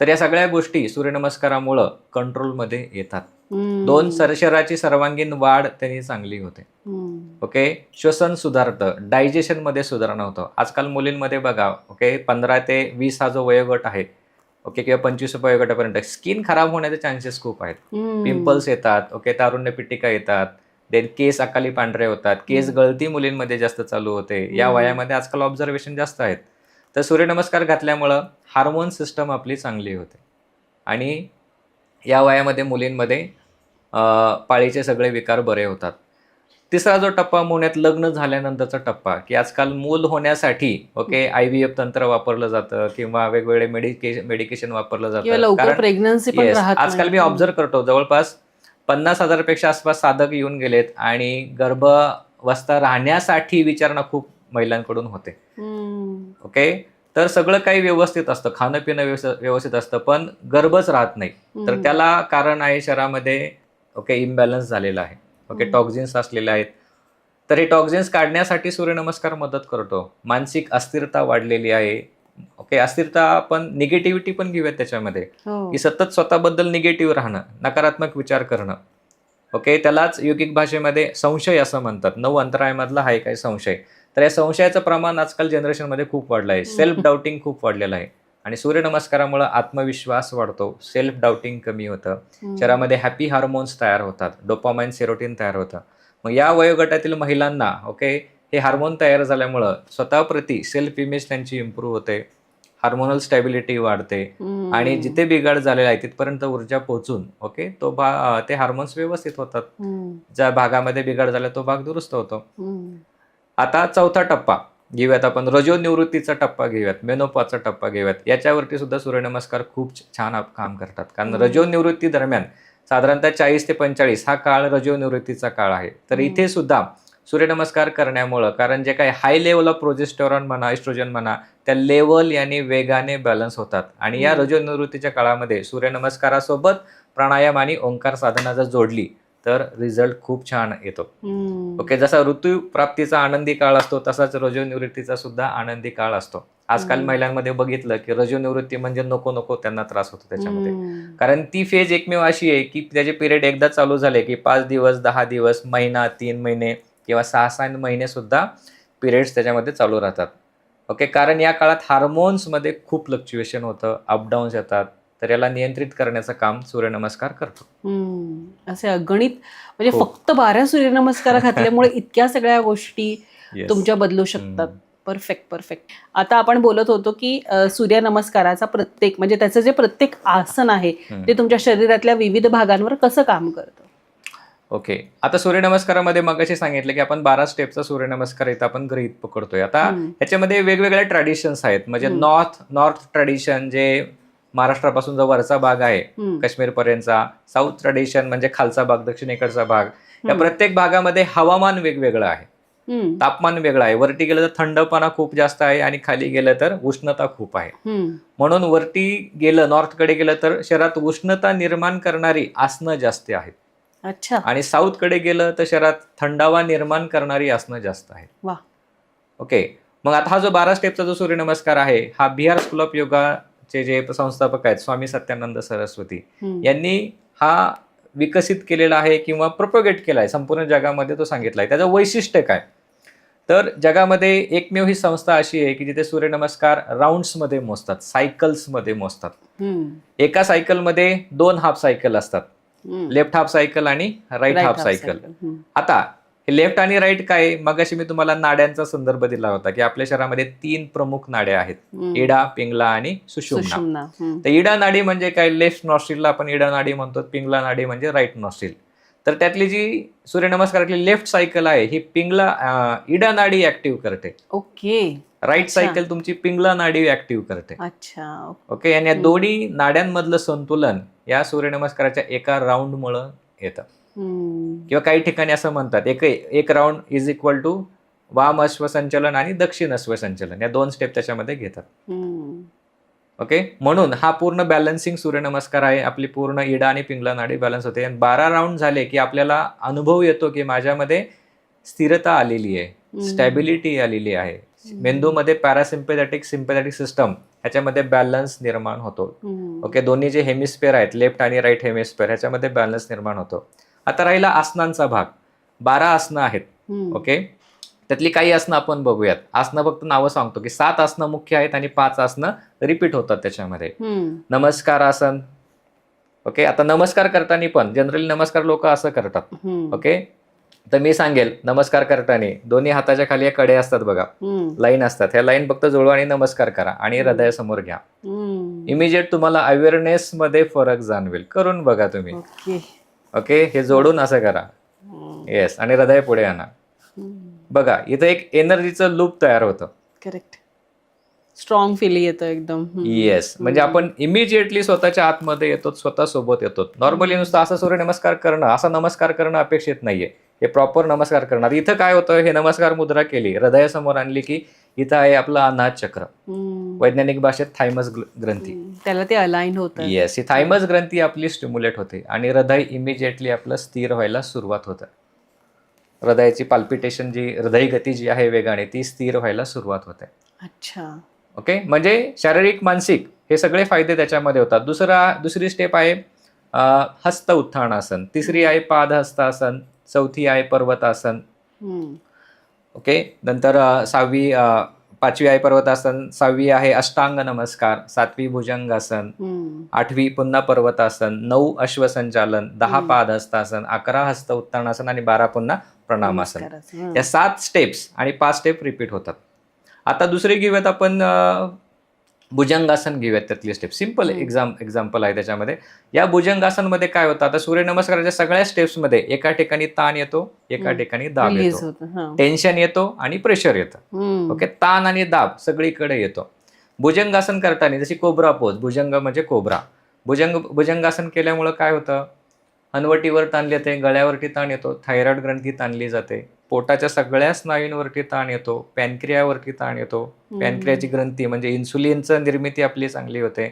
[SPEAKER 1] तर या सगळ्या गोष्टी सूर्यनमस्कारामुळं कंट्रोलमध्ये येतात. 2 शरीराची सर्वांगीण वाढ त्यांनी चांगली होते. ओके, श्वसन सुधारतं, डायजेशनमध्ये सुधारणा होतं. आजकाल मुलींमध्ये बघा, ओके, 15 ते 20 हा जो वयोगट आहे, ओके, किंवा 25 वयोगटापर्यंत स्किन खराब होण्याचे चान्सेस खूप आहेत. पिंपल्स येतात, ओके, तारुण्य पिटिका येतात, देन केस अकाली पांढरे होतात, केस गळती मुलींमध्ये जास्त चालू होते. या वयामध्ये आजकाल ऑब्झर्वेशन जास्त आहेत. तर सूर्यनमस्कार घातल्यामुळं हार्मोन सिस्टम आपली चांगली होते आणि या वयामध्ये मुलींमध्ये पाळीचे सगळे विकार बरे होतात. तिसरा जो टप्पा मुळात लग्न झाल्यानंतरचा टप्पा, की आजकाल मूल होण्यासाठी, ओके, IVF तंत्र वापरलं जातं किंवा वेगवेगळे मेडिकेशन वापरलं जातं. कारण
[SPEAKER 2] प्रेग्नन्सी पण
[SPEAKER 1] येस,
[SPEAKER 2] राहत
[SPEAKER 1] आजकाल मी
[SPEAKER 2] नाही.
[SPEAKER 1] ऑब्झर्व करतो जवळपास 50,000 पेक्षा आसपास साधक येऊन गेलेत आणि गर्भावस्था राहण्यासाठी विचारणा खूप महिलांकडून होते. ओके, तर सगळं काही व्यवस्थित असतं, खाणं पिणं व्यवस्थित असतं, पण गर्भच राहत नाही. तर त्याला कारण आहे शरीरामध्ये, ओके, इम्बॅलन्स झालेला आहे, ओके, टॉक्झिन्स असलेले आहेत. तर हे टॉक्झिन्स काढण्यासाठी सूर्यनमस्कार मदत करतो. मानसिक अस्थिरता वाढलेली आहे, ओके, अस्थिरता आपण निगेटिव्हिटी पण घेऊयात त्याच्यामध्ये, की सतत स्वतःबद्दल निगेटिव्ह राहणं, नकारात्मक विचार करणं, ओके, त्यालाच योगिक भाषेमध्ये संशय असं म्हणतात. 9 अंतराळमधला आहे काही संशय. तर या संशयाचं प्रमाण आजकाल जनरेशनमध्ये खूप वाढलं आहे. सेल्फ डाऊटिंग खूप वाढलेलं आहे आणि सूर्यनमस्कारामुळे आत्मविश्वास वाढतो, सेल्फ डाऊटिंग कमी होतं, शरीरामध्ये हॅपी हार्मोन्स तयार होतात, डोपामाइन, सेरोटिन तयार होतं. मग या वयोगटातील महिलांना, ओके, हे हार्मोन तयार झाल्यामुळं स्वतःप्रती सेल्फ इमेज त्यांची इम्प्रूव्ह होते, हार्मोनल स्टॅबिलिटी वाढते आणि जिथे बिघाड झालेला आहे तिथपर्यंत ऊर्जा पोहोचून, ओके, ते हार्मोन्स व्यवस्थित होतात. ज्या भागामध्ये बिघाड झाला तो भाग दुरुस्त होतो. आता चौथा टप्पा घेऊयात आपण, रजोनिवृत्तीचा टप्पा घेऊयात, मेनोपॉजचा टप्पा घेऊयात. याच्यावरती सुद्धा सूर्यनमस्कार खूप छान काम करतात. कारण रजोनिवृत्ती दरम्यान साधारणतः 40 ते 45 हा काळ रजोनिवृत्तीचा काळ आहे. तर इथे सुद्धा सूर्यनमस्कार करण्यामुळं, कारण जे काही हाय लेवल ऑफ प्रोजेस्टेरॉन म्हणा, एस्ट्रोजन म्हणा, त्या लेवल याने वेगाने बॅलन्स होतात आणि या रजोनिवृत्तीच्या काळामध्ये सूर्यनमस्कारासोबत प्राणायाम आणि ओंकार साधना जर जोडली तर रिझल्ट खूप छान येतो. ओके, जसा ऋतुप्राप्तीचा आनंदी काळ असतो तसाच रजोनिवृत्तीचा सुद्धा आनंदी काळ असतो. आजकाल महिलांमध्ये बघितलं की रजोनिवृत्ती म्हणजे नको नको त्यांना त्रास होतो त्याच्यामध्ये. कारण ती फेज एकमेव अशी आहे की त्याचे पिरियड एकदा चालू झाले की 5 दिवस, 10 दिवस, महिना, 3 महिने किंवा 6-6 महिने सुद्धा पिरियड्स त्याच्यामध्ये चालू राहतात. ओके, कारण या काळात हार्मोन्समध्ये खूप फ्लक्च्युएशन होतं, अपडाऊन्स येतात. तर याला नियंत्रित करण्याचं काम सूर्यनमस्कार करतो.
[SPEAKER 2] असे अगणित, म्हणजे फक्त 12 सूर्यनमस्कार घातल्यामुळे इतक्या सगळ्या गोष्टी तुमच्या बदलू शकतात. परफेक्ट. आता आपण बोलत होतो की सूर्यनमस्काराचा प्रत्येक, म्हणजे त्याचं जे प्रत्येक आसन आहे ते तुमच्या शरीरातल्या विविध भागांवर कसं काम करतं.
[SPEAKER 1] ओके, आता सूर्यनमस्कारामध्ये मगाशी सांगितलं की आपण 12 स्टेपचा सूर्यनमस्कार इथं आपण गृहीत पकडतोय. आता ह्याच्यामध्ये वेगवेगळ्या ट्रॅडिशन्स आहेत. म्हणजे नॉर्थ ट्रॅडिशन जे महाराष्ट्रापासून जो वरचा भाग आहे काश्मीर पर्यंतचा, साऊथ ट्रॅडिशन म्हणजे खालचा भाग, दक्षिणेकडचा भाग, या प्रत्येक भागामध्ये हवामान वेगवेगळं आहे, तापमान वेगळं आहे. वरती गेलं तर थंडपणा खूप जास्त आहे आणि खाली गेलं तर उष्णता खूप आहे. म्हणून वरती गेलं, नॉर्थकडे गेलं तर शरीरात उष्णता निर्माण करणारी आसनं जास्त आहेत.
[SPEAKER 2] अच्छा.
[SPEAKER 1] आणि साऊथकडे गेलं तर शरीरात थंडावा निर्माण करणारी आसनं जास्त आहेत. ओके, मग आता हा जो 12 स्टेपचा जो सूर्यनमस्कार आहे हा बिहार स्कूल ऑफ योगाचे जे संस्थापक आहेत स्वामी सत्यानंद सरस्वती यांनी हा विकसित केलेला आहे किंवा प्रोपोगेट केला आहे, संपूर्ण जगामध्ये तो सांगितला आहे. त्याचं वैशिष्ट्य काय, तर जगामध्ये एकमेव ही संस्था अशी आहे की जिथे सूर्यनमस्कार राऊंड्समध्ये मोजतात, सायकल्समध्ये मोजतात. एका सायकलमध्ये 2 हाफ सायकल असतात, लेफ्ट हाफ सायकल आणि राईट हाफ सायकल. आता लेफ्ट आणि राईट काय, मगाशी मी तुम्हाला नाड्यांचा संदर्भ दिला होता की आपल्या शरीरामध्ये 3 प्रमुख नाड्या आहेत, इडा, पिंगला आणि सुषुम्ना. तर इडा नाडी म्हणजे काय, लेफ्ट नॉस्ट्रिलला आपण इडा नाडी म्हणतो, पिंगला नाडी म्हणजे राईट नॉस्ट्रिल. तर त्यातली जी सूर्यनमस्कारातली लेफ्ट सायकल आहे ही इडा नाडी ऍक्टिव्ह करते.
[SPEAKER 2] ओके.
[SPEAKER 1] राईट सायकल तुमची पिंगला नाडी ऍक्टिव्ह करते.
[SPEAKER 2] अच्छा.
[SPEAKER 1] ओके, आणि या दोन्ही नाड्यांमधलं संतुलन या सूर्यनमस्काराच्या एका राऊंड मुळे येतं. किंवा काही ठिकाणी असं म्हणतात एक राऊंड इज इक्वल टू वाम अश्वसंचलन आणि दक्षिण अश्वसंचलन, या 2 स्टेप त्याच्यामध्ये घेतात. ओके, म्हणून हा पूर्ण बॅलन्सिंग सूर्यनमस्कार आहे. आपली पूर्ण इडा आणि पिंगला नाडी बॅलन्स होते. आणि 12 राऊंड झाले की आपल्याला अनुभव येतो की माझ्यामध्ये स्थिरता आलेली आहे, स्टॅबिलिटी आलेली आहे, मेंदूमध्ये पॅरासिम्पॅथेटिक सिम्पॅथेटिक सिस्टम ह्याच्यामध्ये बॅलन्स निर्माण होतो. ओके, दोन्ही जे हेमिस्फिअर आहेत, लेफ्ट आणि राईट हेमिस्फिअर, ह्याच्यामध्ये बॅलन्स निर्माण होतो. आता राहिला आसनांचा भाग. 12 आसनं आहेत. ओके, त्यातली काही आसनं आपण बघूयात. आसनं फक्त नावं सांगतो की 7 आसनं मुख्य आहेत आणि 5 आसनं रिपीट होतात त्याच्यामध्ये. नमस्कार आसन. ओके, आता नमस्कार करताना पण जनरली नमस्कार लोक असं करतात. ओके, तर मी सांगेल नमस्कार करताना दोन्ही हाताच्या खाली एक कडे असतात बघा, लाईन असतात, ह्या लाईन फक्त जुळवा आणि नमस्कार करा आणि हृदयासमोर घ्या. इमिजिएट तुम्हाला अवेअरनेस मध्ये फरक जाणवेल. करून बघा तुम्ही. ओके, हे जोडून असं करा. येस, आणि हृदय पुढे आणा. बघा, इथं एक एनर्जीचं लूप तयार होतं.
[SPEAKER 2] करेक्ट. स्ट्रॉंग फील येतं एकदम.
[SPEAKER 1] येस, म्हणजे आपण इमिजिएटली स्वतःच्या आतमध्ये येतो, स्वतः सोबत येतो. नॉर्मली नुसतं असं सूर्यनमस्कार करणं, असा नमस्कार करणं अपेक्षित नाहीये. हे प्रॉपर नमस्कार करणार. इथं काय होतं, हे नमस्कार मुद्रा केली, हृदयासमोर आणली की इथं आहे आपलं अनाहत चक्र, वैज्ञानिक भाषेत थायमस ग्रंथी.
[SPEAKER 2] त्याला ते अलाइन होतं.
[SPEAKER 1] येस, ही थायमस ग्रंथी आपली स्टिम्युलेट होते आणि हृदय इमिजिएटली आपलं स्थिर व्हायला सुरुवात होतं. हृदयाची पाल्पिटेशन, जी हृदय गती जी आहे वेगाने, ती स्थिर व्हायला सुरुवात होते.
[SPEAKER 2] अच्छा.
[SPEAKER 1] ओके, म्हणजे शारीरिक मानसिक हे सगळे फायदे त्याच्यामध्ये होतात. दुसरी स्टेप आहे हस्त उत्थानासन. तिसरी आहे पादहस्तासन. चौथी आहे पर्वतासन. ओके, नंतर 5वी आहे पर्वतासन. 6वी आहे अष्टांग नमस्कार. 7वी भुजंगासन. 8वी पुन्हा पर्वतासन. 9 अश्वसंचालन. 10 पादहस्तासन. 11 हस्त उत्थानासन आणि 12 पुन्हा प्रणामासन. या 7 स्टेप्स आणि 5 स्टेप रिपीट होतात. आता दुसरी घेऊयात आपण भुजंगासन घेऊयात. त्यातली स्टेप सिम्पल एक्झाम्पल आहे त्याच्यामध्ये. या भुजंगासनमध्ये काय होतं, आता सूर्यनमस्काराच्या सगळ्या स्टेप्समध्ये एका ठिकाणी ताण येतो, एका ठिकाणी दाब येतो, टेन्शन येतो आणि प्रेशर येतं. ओके, ताण आणि दाब सगळीकडे येतो. भुजंगासन करताना जशी कोब्रा पोज, भुजंग म्हणजे कोब्रा, भुजंगासन केल्यामुळं काय होतं, हनवटीवर ताण येते, गळ्यावरती ताण येतो, थायरॉइड ग्रंथी ताणली जाते, पोटाच्या सगळ्या स्नायूंवरती ताण येतो, पॅनक्रियावरती ताण येतो, पॅनक्रियाची ग्रंथी म्हणजे इन्सुलिनचं निर्मिती आपली चांगली होते,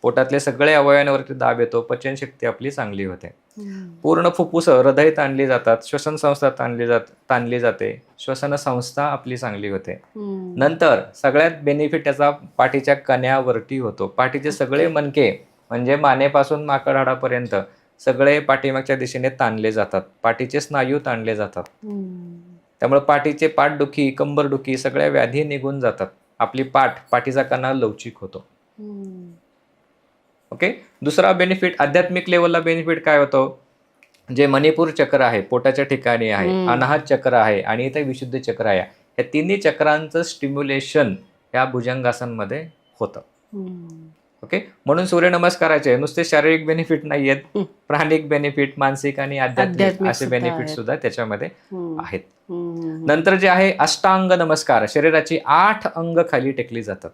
[SPEAKER 1] पोटातले सगळे अवयवांवरती दाब येतो, पचनशक्ती आपली चांगली होते, पूर्ण फुफ्फुस हृदय ताणली जातात, श्वसन संस्था ताणली जाते, श्वसन संस्था आपली चांगली होते. नंतर सगळ्यात बेनिफिट त्याचा पाठीच्या कण्यावरती होतो. पाठीचे सगळे मणके म्हणजे मानेपासून माकड हाडापर्यंत सगळे पाठीमागच्या दिशेने ताणले जातात, पाठीचे स्नायू ताणले जातात. त्यामुळे पाठीचे पाठदुखी, कंबरदुखी सगळ्या व्याधी निघून जातात. आपली पाठीचा कणा लवचिक होतो. ओके, दुसरा बेनिफिट आध्यात्मिक लेवलला बेनिफिट काय होतो, जे मणिपूर चक्र आहे पोटाच्या ठिकाणी आहे, अनाहत चक्र आहे आणि इथे विशुद्ध चक्र आहे, या तिन्ही चक्रांचं स्टिम्युलेशन या भुजंगासनमध्ये होतं. ओके, म्हणून सूर्यनमस्काराचे नुसते शारीरिक बेनिफिट नाही आहेत, प्राणिक बेनिफिट, मानसिक आणि आध्यात्मिक असे बेनिफिट सुद्धा त्याच्यामध्ये आहेत. नंतर जे आहे अष्टांग नमस्कार, शरीराची 8 अंग खाली टेकली जातात.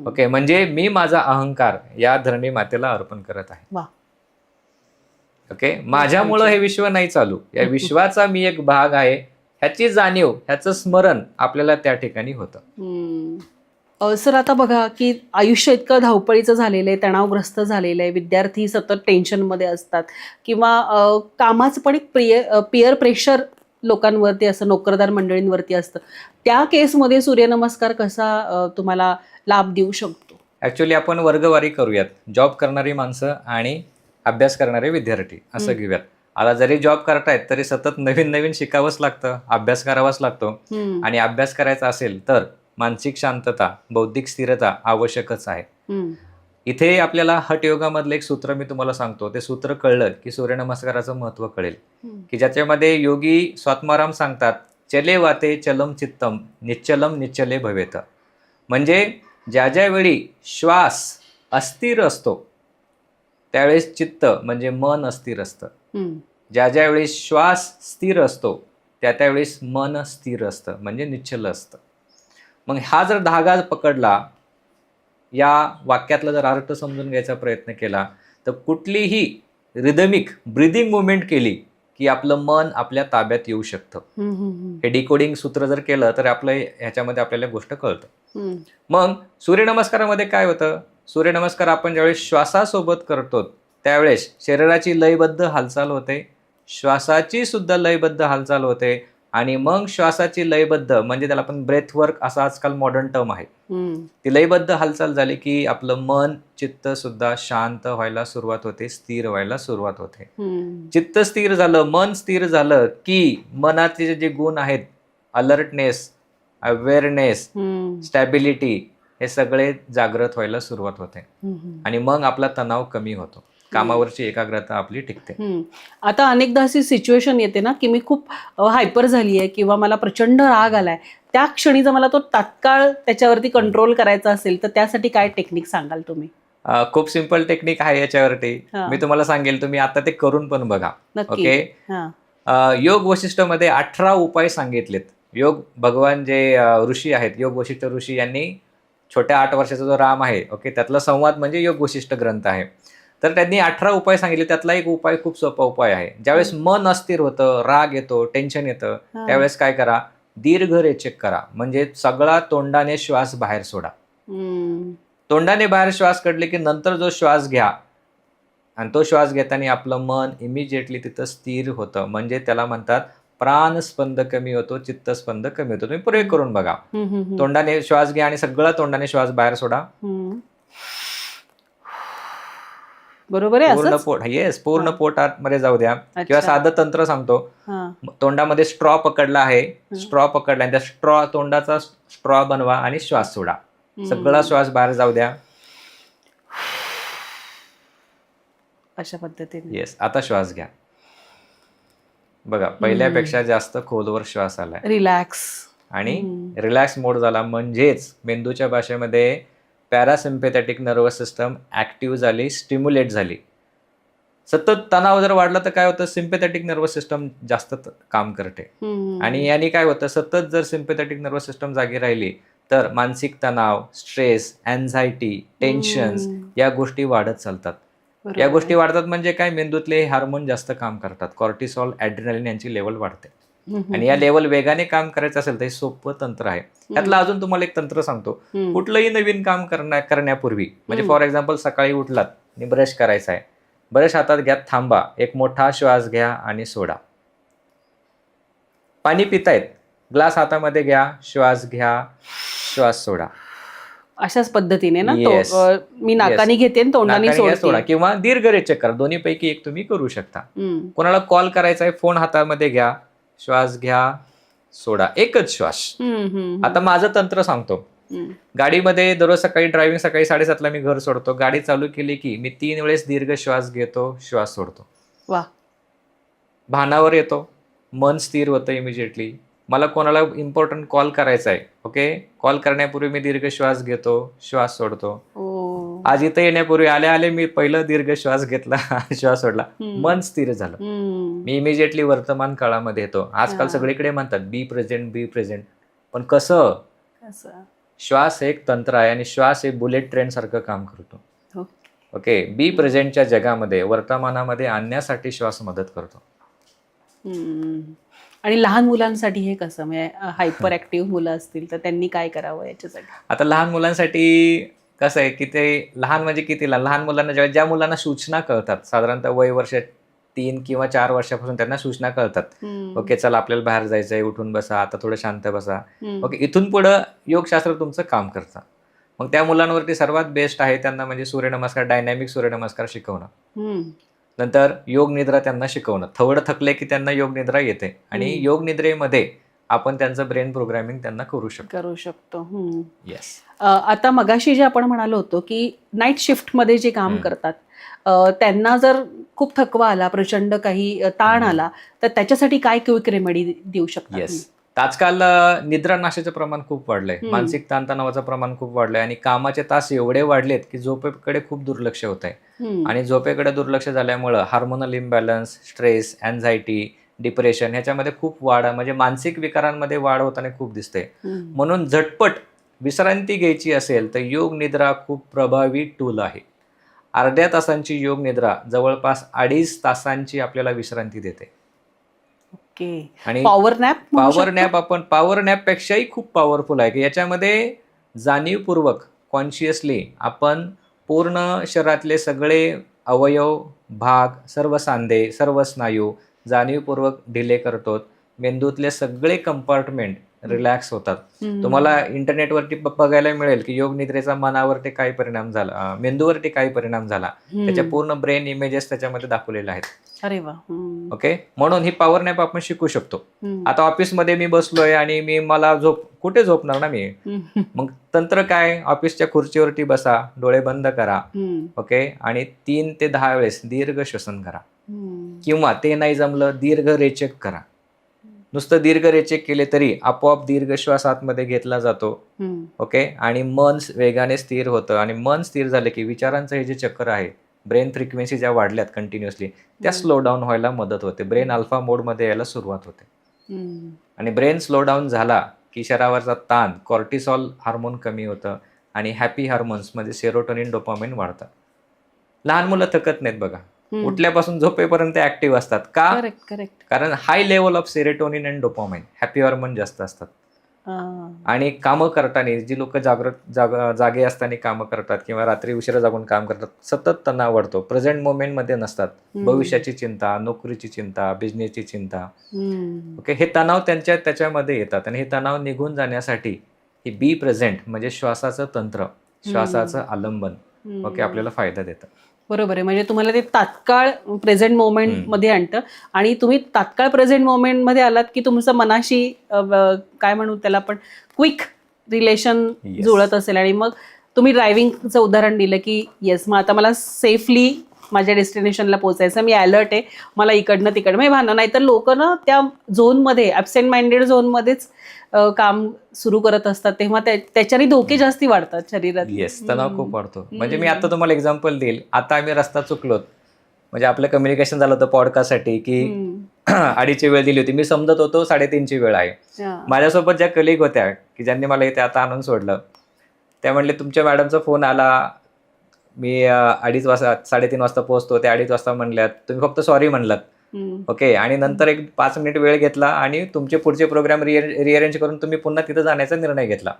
[SPEAKER 1] ओके, म्हणजे मी माझा अहंकार या धरणी मातेला अर्पण करत आहे. ओके, माझ्यामुळं हे विश्व नाही चालू, या विश्वाचा मी एक भाग आहे, ह्याची जाणीव, ह्याचं स्मरण आपल्याला त्या ठिकाणी होतं.
[SPEAKER 2] सर, आता बघा की आयुष्य इतकं धावपळीचं झालेलं आहे, तणावग्रस्त झालेलं आहे, विद्यार्थी सतत टेन्शनमध्ये असतात किंवा कामाचं पण एक पियर प्रेशर लोकांवरती असतं, नोकरदार मंडळींवरती असतं. त्या केसमध्ये सूर्यनमस्कार कसा तुम्हाला लाभ देऊ शकतो? ॲक्च्युली
[SPEAKER 1] आपण वर्गवारी करूयात. जॉब करणारी माणसं आणि अभ्यास करणारे विद्यार्थी असं घेऊयात. आता जरी जॉब करतायत तरी सतत नवीन नवीन शिकावंच लागतं, अभ्यास करावाच लागतो. आणि अभ्यास करायचा असेल तर मानसिक शांतता, बौद्धिक स्थिरता आवश्यकच आहे. इथे आपल्याला हठ योगामधलं एक सूत्र मी तुम्हाला सांगतो. ते सूत्र कळलं की सूर्यनमस्काराचं महत्व कळेल, की ज्याच्यामध्ये योगी स्वात्माराम सांगतात, चले वाते चलम चित्तम निश्चलम निश्चले भवेत. म्हणजे ज्या वेळी श्वास अस्थिर असतो त्यावेळेस चित्त म्हणजे मन अस्थिर असतं. ज्या वेळी श्वास स्थिर असतो त्यावेळेस मन स्थिर असतं म्हणजे निश्चल असतं. मग हा जर धागा पकडला, या वाक्यातला जर अर्थ समजून घ्यायचा प्रयत्न केला, तर कुठलीही रिदमिक ब्रीदिंग मुवमेंट केली की आपलं मन आपल्या ताब्यात येऊ शकतं. हे डिकोडिंग सूत्र जर केलं तर ह्याच्यामध्ये आपल्याला गोष्ट कळतं. मग सूर्यनमस्कारामध्ये काय होतं, सूर्यनमस्कार आपण ज्यावेळेस श्वासासोबत करतो त्यावेळेस शरीराची लयबद्ध हालचाल होते, श्वासाची सुद्धा लयबद्ध हालचाल होते, आणि मग श्वासाची लयबद्ध म्हणजे त्याला आपण ब्रेथ वर्क असा आजकाल मॉडर्न टर्म आहे.
[SPEAKER 2] हम्म.
[SPEAKER 1] ती लयबद्ध हालचाल झाली की आपलं मन चित्त सुद्धा शांत व्हायला सुरुवात होते, स्थिर व्हायला सुरुवात होते.
[SPEAKER 2] हम्म.
[SPEAKER 1] चित्त स्थिर झालं, मन स्थिर झालं की मनाचे जे गुण आहेत, अलर्टनेस, अवेअरनेस,
[SPEAKER 2] हम्म.
[SPEAKER 1] स्टॅबिलिटी, हे सगळे जागृत व्हायला सुरुवात होते
[SPEAKER 2] हम्म.
[SPEAKER 1] आणि मग आपला तणाव कमी होतो, कामावरची एकाग्रता आपली टिकते.
[SPEAKER 2] आता अनेकदा अशी सिच्युएशन येते ना की मी खूप हायपर झाली आहे किंवा मला प्रचंड राग आलाय, त्या क्षणी जर मला तो तात्काळ त्याच्यावरती कंट्रोल करायचा असेल तर त्यासाठी काय टेक्निक सांगाल तुम्ही?
[SPEAKER 1] खूप सिंपल टेक्निक आहे याच्यावरती.
[SPEAKER 2] हा.
[SPEAKER 1] मी तुम्हाला सांगेल, तुम्ही आता ते करून पण बघा.
[SPEAKER 2] नक्की.
[SPEAKER 1] ओके.
[SPEAKER 2] हा.
[SPEAKER 1] योग वशिष्ठमध्ये 18 उपाय सांगितलेत. योग भगवान जे ऋषी आहेत, योग वशिष्ठ ऋषी यांनी छोट्या 8 वर्षाचा जो राम आहे, ओके, त्यातला संवाद म्हणजे योग वशिष्ठ ग्रंथ आहे. तर त्यांनी 18 उपाय सांगितले. त्यातला एक उपाय खूप सोपा उपाय आहे. ज्यावेळेस मन अस्थिर होतं, राग येतो, टेन्शन येतं,
[SPEAKER 2] हा.
[SPEAKER 1] त्यावेळेस काय करा, दीर्घ रेचक करा. म्हणजे सगळा तोंडाने श्वास बाहेर सोडा.
[SPEAKER 2] हम्म.
[SPEAKER 1] तोंडाने बाहेर श्वास काढले की नंतर जो श्वास घ्या आणि तो श्वास घेताना आपलं मन इमिजिएटली तिथं स्थिर होतं. म्हणजे त्याला म्हणतात प्राणस्पंद कमी होतो, चित्तस्पंद कमी होतो. तुम्ही प्रयोग करून बघा. तोंडाने श्वास घ्या आणि सगळा तोंडाने श्वास बाहेर सोडा.
[SPEAKER 2] बरोबर आहे.
[SPEAKER 1] पूर्ण
[SPEAKER 2] असंच?
[SPEAKER 1] पोट, येस, पूर्ण
[SPEAKER 2] हा.
[SPEAKER 1] पोट आतमध्ये जाऊ द्या.
[SPEAKER 2] अच्छा.
[SPEAKER 1] किंवा साधं तंत्र सांगतो.
[SPEAKER 2] हा.
[SPEAKER 1] तोंडामध्ये स्ट्रॉ पकडला आहे, स्ट्रॉ पकडला आणि त्या स्ट्रॉ, तोंडाचा स्ट्रॉ बनवा आणि श्वास सोडा. सगळा श्वास बाहेर जाऊ द्या.
[SPEAKER 2] अशा पद्धतीने.
[SPEAKER 1] येस. आता श्वास घ्या. बघा, पहिल्यापेक्षा जास्त खोलवर श्वास आलाय
[SPEAKER 2] रिलॅक्स
[SPEAKER 1] आणि रिलॅक्स मोड झाला. म्हणजेच मेंदूच्या भाषेमध्ये पॅरासिम्पॅथेटिक नर्वस सिस्टम ऍक्टिव्ह झाली, स्टिम्युलेट झाली. सतत तणाव जर वाढला तर काय होतं, सिम्पॅथेटिक नर्वस सिस्टम जास्त काम करते आणि याने काय होतं, सतत जर सिम्पॅथेटिक नर्वस सिस्टम जागी राहिली तर मानसिक तणाव, स्ट्रेस, अँझायटी, टेन्शन्स या गोष्टी वाढत चालतात. या गोष्टी वाढतात म्हणजे काय, मेंदूतले हार्मोन जास्त काम करतात, कॉर्टिसॉल, ॲड्रेनालिन यांची लेवल वाढते आणि या लेवल वेगाने काम करायचं असेल तर हे सोपं तंत्र आहे. त्यातलं अजून तुम्हाला एक तंत्र सांगतो. कुठलंही नवीन काम करण्यापूर्वी, म्हणजे फॉर एक्झाम्पल सकाळी उठलात आणि ब्रश करायचा आहे, ब्रश हातात घ्या, थांबा, एक मोठा श्वास घ्या आणि सोडा. पाणी पितायत, ग्लास हातामध्ये घ्या, श्वास घ्या, श्वास सोडा.
[SPEAKER 2] अशाच पद्धतीने ना.
[SPEAKER 1] Yes.
[SPEAKER 2] मी नाकाने घेते आणि तोंडाने
[SPEAKER 1] नाकाने घ्या, सोडा.
[SPEAKER 2] सोडते.
[SPEAKER 1] किंवा दीर्घ रेचक करा. दोन्हीपैकी एक तुम्ही करू शकता. कोणाला कॉल करायचा आहे, फोन हातामध्ये घ्या, श्वास घ्या, सोडा, एकच श्वास. आता माझं तंत्र सांगतो. गाडीमध्ये दररोज सकाळी ड्रायव्हिंग, सकाळी 7:30ला मी घर सोडतो. गाडी चालू केली की मी 3 वेळेस दीर्घ श्वास घेतो, श्वास सोडतो.
[SPEAKER 2] वा.
[SPEAKER 1] भानावर येतो, मन स्थिर होतं इमिजिएटली. मला कोणाला इम्पॉर्टंट कॉल करायचा आहे, ओके, कॉल करण्यापूर्वी मी दीर्घ श्वास घेतो, श्वास सोडतो. आज इथं येण्यापूर्वी आले मी पहिलं दीर्घ श्वास घेतला, श्वास सोडला, मन स्थिर झालं. मी इमिजिएटली वर्तमान काळामध्ये येतो. आजकाल सगळीकडे म्हणतात बी प्रेझेंट, बी प्रेझेंट. पण कसं, श्वास एक तंत्र आहे आणि श्वास एक बुलेट ट्रेन सारखं काम करतो. ओके, बी प्रेझेंटच्या जगामध्ये, वर्तमानामध्ये आणण्यासाठी श्वास मदत करतो.
[SPEAKER 2] आणि लहान मुलांसाठी हे कसं, म्हणजे हायपर ऍक्टिव्ह मुलं असतील तर त्यांनी काय करावं याच्यासाठी?
[SPEAKER 1] आता लहान मुलांसाठी कसं आहे की ते लहान म्हणजे किती लहान मुलांना, ज्या मुलांना सूचना कळतात, साधारणतः वय वर्ष 3 किंवा 4 वर्षापासून त्यांना सूचना कळतात. ओके, चला आपल्याला बाहेर जायचं आहे, उठून बसा, आता थोडं शांत बसा. ओके, इथून पुढं योगशास्त्र तुमचं काम करतं. मग त्या मुलांवरती सर्वात बेस्ट आहे त्यांना म्हणजे सूर्यनमस्कार, डायनॅमिक सूर्यनमस्कार शिकवणं. नंतर योग निद्रा त्यांना शिकवणं. थोडं थकले की त्यांना योग निद्रा येते आणि योग निद्रेमध्ये आपण त्यांचं ब्रेन प्रोग्रामिंग त्यांना करू शकतो. येस.
[SPEAKER 2] आता मगाशी जे आपण म्हणालो होतो की नाईट शिफ्टमध्ये जे काम करतात त्यांना जर खूप थकवा आला, प्रचंड काही ताण आला, तर त्याच्यासाठी काय क्विक रेमेडी देऊ शकतात?
[SPEAKER 1] येस. आजकाल निद्रानाशाचं प्रमाण खूप वाढलंय, मानसिक ताणतणावाचं प्रमाण खूप वाढलंय आणि कामाचे तास एवढे वाढलेत की झोपेकडे खूप दुर्लक्ष होत आहे. आणि झोपेकडे दुर्लक्ष झाल्यामुळं hormonal imbalance, stress, anxiety, depression ह्याच्यामध्ये खूप वाढ, म्हणजे मानसिक विकारांमध्ये वाढ होताना खूप दिसते. म्हणून झटपट विश्रांती घ्यायची असेल तर योग निद्रा खूप प्रभावी टूल आहे. अर्ध्या तासांची योग निद्रा जवळपास 2.5 तासांची आपल्याला विश्रांती देते.
[SPEAKER 2] आणि पॉवर नॅप,
[SPEAKER 1] आपण पॉवर नॅप पेक्षाही खूप पॉवरफुल आहे की याच्यामध्ये जाणीवपूर्वक, कॉन्शियसली आपण पूर्ण शरीरातले सगळे अवयव, भाग, सर्व सांधे, सर्व स्नायू जाणीवपूर्वक ढिले करतो, मेंदूतले सगळे कंपार्टमेंट रिलॅक्स होतात. तुम्हाला इंटरनेटवरती बघायला मिळेल की योग निद्रेचा मनावरती काय परिणाम झाला, मेंदूवरती काय परिणाम झाला, त्याच्या पूर्ण ब्रेन इमेजेस त्याच्यामध्ये दाखवलेले आहेत.
[SPEAKER 2] अरे वा.
[SPEAKER 1] ओके, म्हणून ही पॉवर नॅप आपण शिकू शकतो. आता ऑफिसमध्ये मी बसलोय आणि मला कुठे झोपणार ना मी. मग तंत्र काय, ऑफिसच्या खुर्चीवरती बसा, डोळे बंद करा, ओके, आणि 3 ते 10 वेळेस दीर्घ श्वसन करा, किंवा ते नाही जमलं दीर्घ रेचक करा. नुसतं दीर्घ रेचक केले तरी आपोआप दीर्घ श्वास आतमध्ये घेतला जातो. ओके, आणि मन वेगाने स्थिर होतं, आणि मन स्थिर झालं की विचारांचं हे जे चक्र आहे, ब्रेन फ्रिक्वेन्सी ज्या वाढल्यात कंटिन्युअसली, त्या स्लो डाऊन व्हायला मदत होते. ब्रेन अल्फा मोडमध्ये यायला सुरुवात होते. आणि ब्रेन स्लो डाऊन झाला की शरीरावरचा ताण, कॉर्टिसॉल हार्मोन कमी होतं, आणि हॅपी हार्मोन्स म्हणजे सेरोटोनिन, डोपामाइन वाढतात. लहान मुलं थकत नाहीत बघा, उठल्यापासून झोपेपर्यंत ऍक्टिव्ह असतात. का?
[SPEAKER 2] करेक्ट.
[SPEAKER 1] कारण high level of serotonin and dopamine, happy hormone जास्त असतात. आणि कामं करताना जी लोक जागे असताना कामं करतात किंवा रात्री उशिरा जागून काम करतात, सतत तणाव वाढतो, प्रेझेंट मोमेंट मध्ये नसतात, भविष्याची चिंता, नोकरीची चिंता, बिझनेसची चिंता. ओके, हे तणाव त्याच्यामध्ये येतात, आणि हे तणाव निघून जाण्यासाठी ही बी प्रेझेंट म्हणजे श्वासाचं तंत्र, श्वासाचं आलंबन, ओके, आपल्याला फायदा देतं.
[SPEAKER 2] बरोबर आहे. म्हणजे तुम्हाला ते तात्काळ प्रेझेंट मोमेंट मध्ये आणतं, आणि तुम्ही तात्काळ प्रेझेंट मोमेंट मध्ये आलात की तुमचं मनाशी काय म्हणू त्याला आपण, क्विक रिलेशन जुळत असेल. आणि मग तुम्ही ड्रायव्हिंगचं उदाहरण दिलं की येस, मग आता मला सेफली माझ्या डेस्टिनेशनला पोहोचायचं, मी अलर्ट आहे, मला इकडनं तिकडनं म्हणजे भांडण. नाहीतर लोक ना त्या झोनमध्ये, ॲब्सेंट माइंडेड झोनमध्येच काम सुरू करत असतात, तेव्हा त्याच्याने धोके जास्ती वाढतात शरीरात.
[SPEAKER 1] येस, तणाव खूप वाढतो. म्हणजे मी आता तुम्हाला एक्झाम्पल देईल. आता आम्ही रस्ता चुकलोत, म्हणजे आपलं कम्युनिकेशन झालं होतं पॉडकास्टसाठी की 2:30ची वेळ दिली होती, मी समजत होतो 3:30ची वेळ आहे. माझ्यासोबत ज्या कलिग होत्या की ज्यांनी मला इथे आता आणून सोडलं, त्या म्हणले तुमच्या मॅडमचा फोन आला, मी 2:30 वाजता 3:30 वाजता पोहोचतो, त्या 2:30 वाजता म्हणल्यात, तुम्ही फक्त सॉरी म्हणलात. ओके, आणि नंतर एक 5 मिनिट वेळ घेतला आणि तुमचे पुढचे प्रोग्राम रिअरेंज करून तुम्ही पुन्हा तिथं जाण्याचा निर्णय घेतला.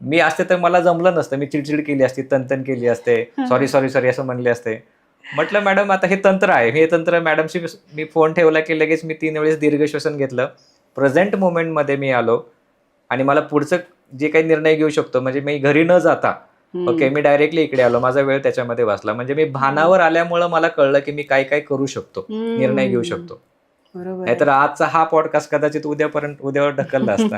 [SPEAKER 1] मी असते तर मला जमलं नसतं, मी चिडचिड केली असती, तनतन केली असते, सॉरी सॉरी सॉरी असं म्हणले असते. म्हटलं मॅडम आता हे तंत्र आहे, हे तंत्र मॅडमशी मी फोन ठेवला की लगेच मी 3 वेळेस दीर्घ श्वसन घेतलं, प्रेझेंट मोमेंटमध्ये मी आलो, आणि मला पुढचं जे काही निर्णय घेऊ शकतो, म्हणजे मी घरी न जाता, ओके, मी डायरेक्टली इकडे आलो, माझा वेळ त्याच्यामध्ये वाचला. म्हणजे मी भानावर आल्यामुळं मला कळलं की मी काय काय करू शकतो, निर्णय घेऊ शकतो. नाहीतर आजचा हा पॉडकास्ट कदाचित उद्यावर ढकलला असता,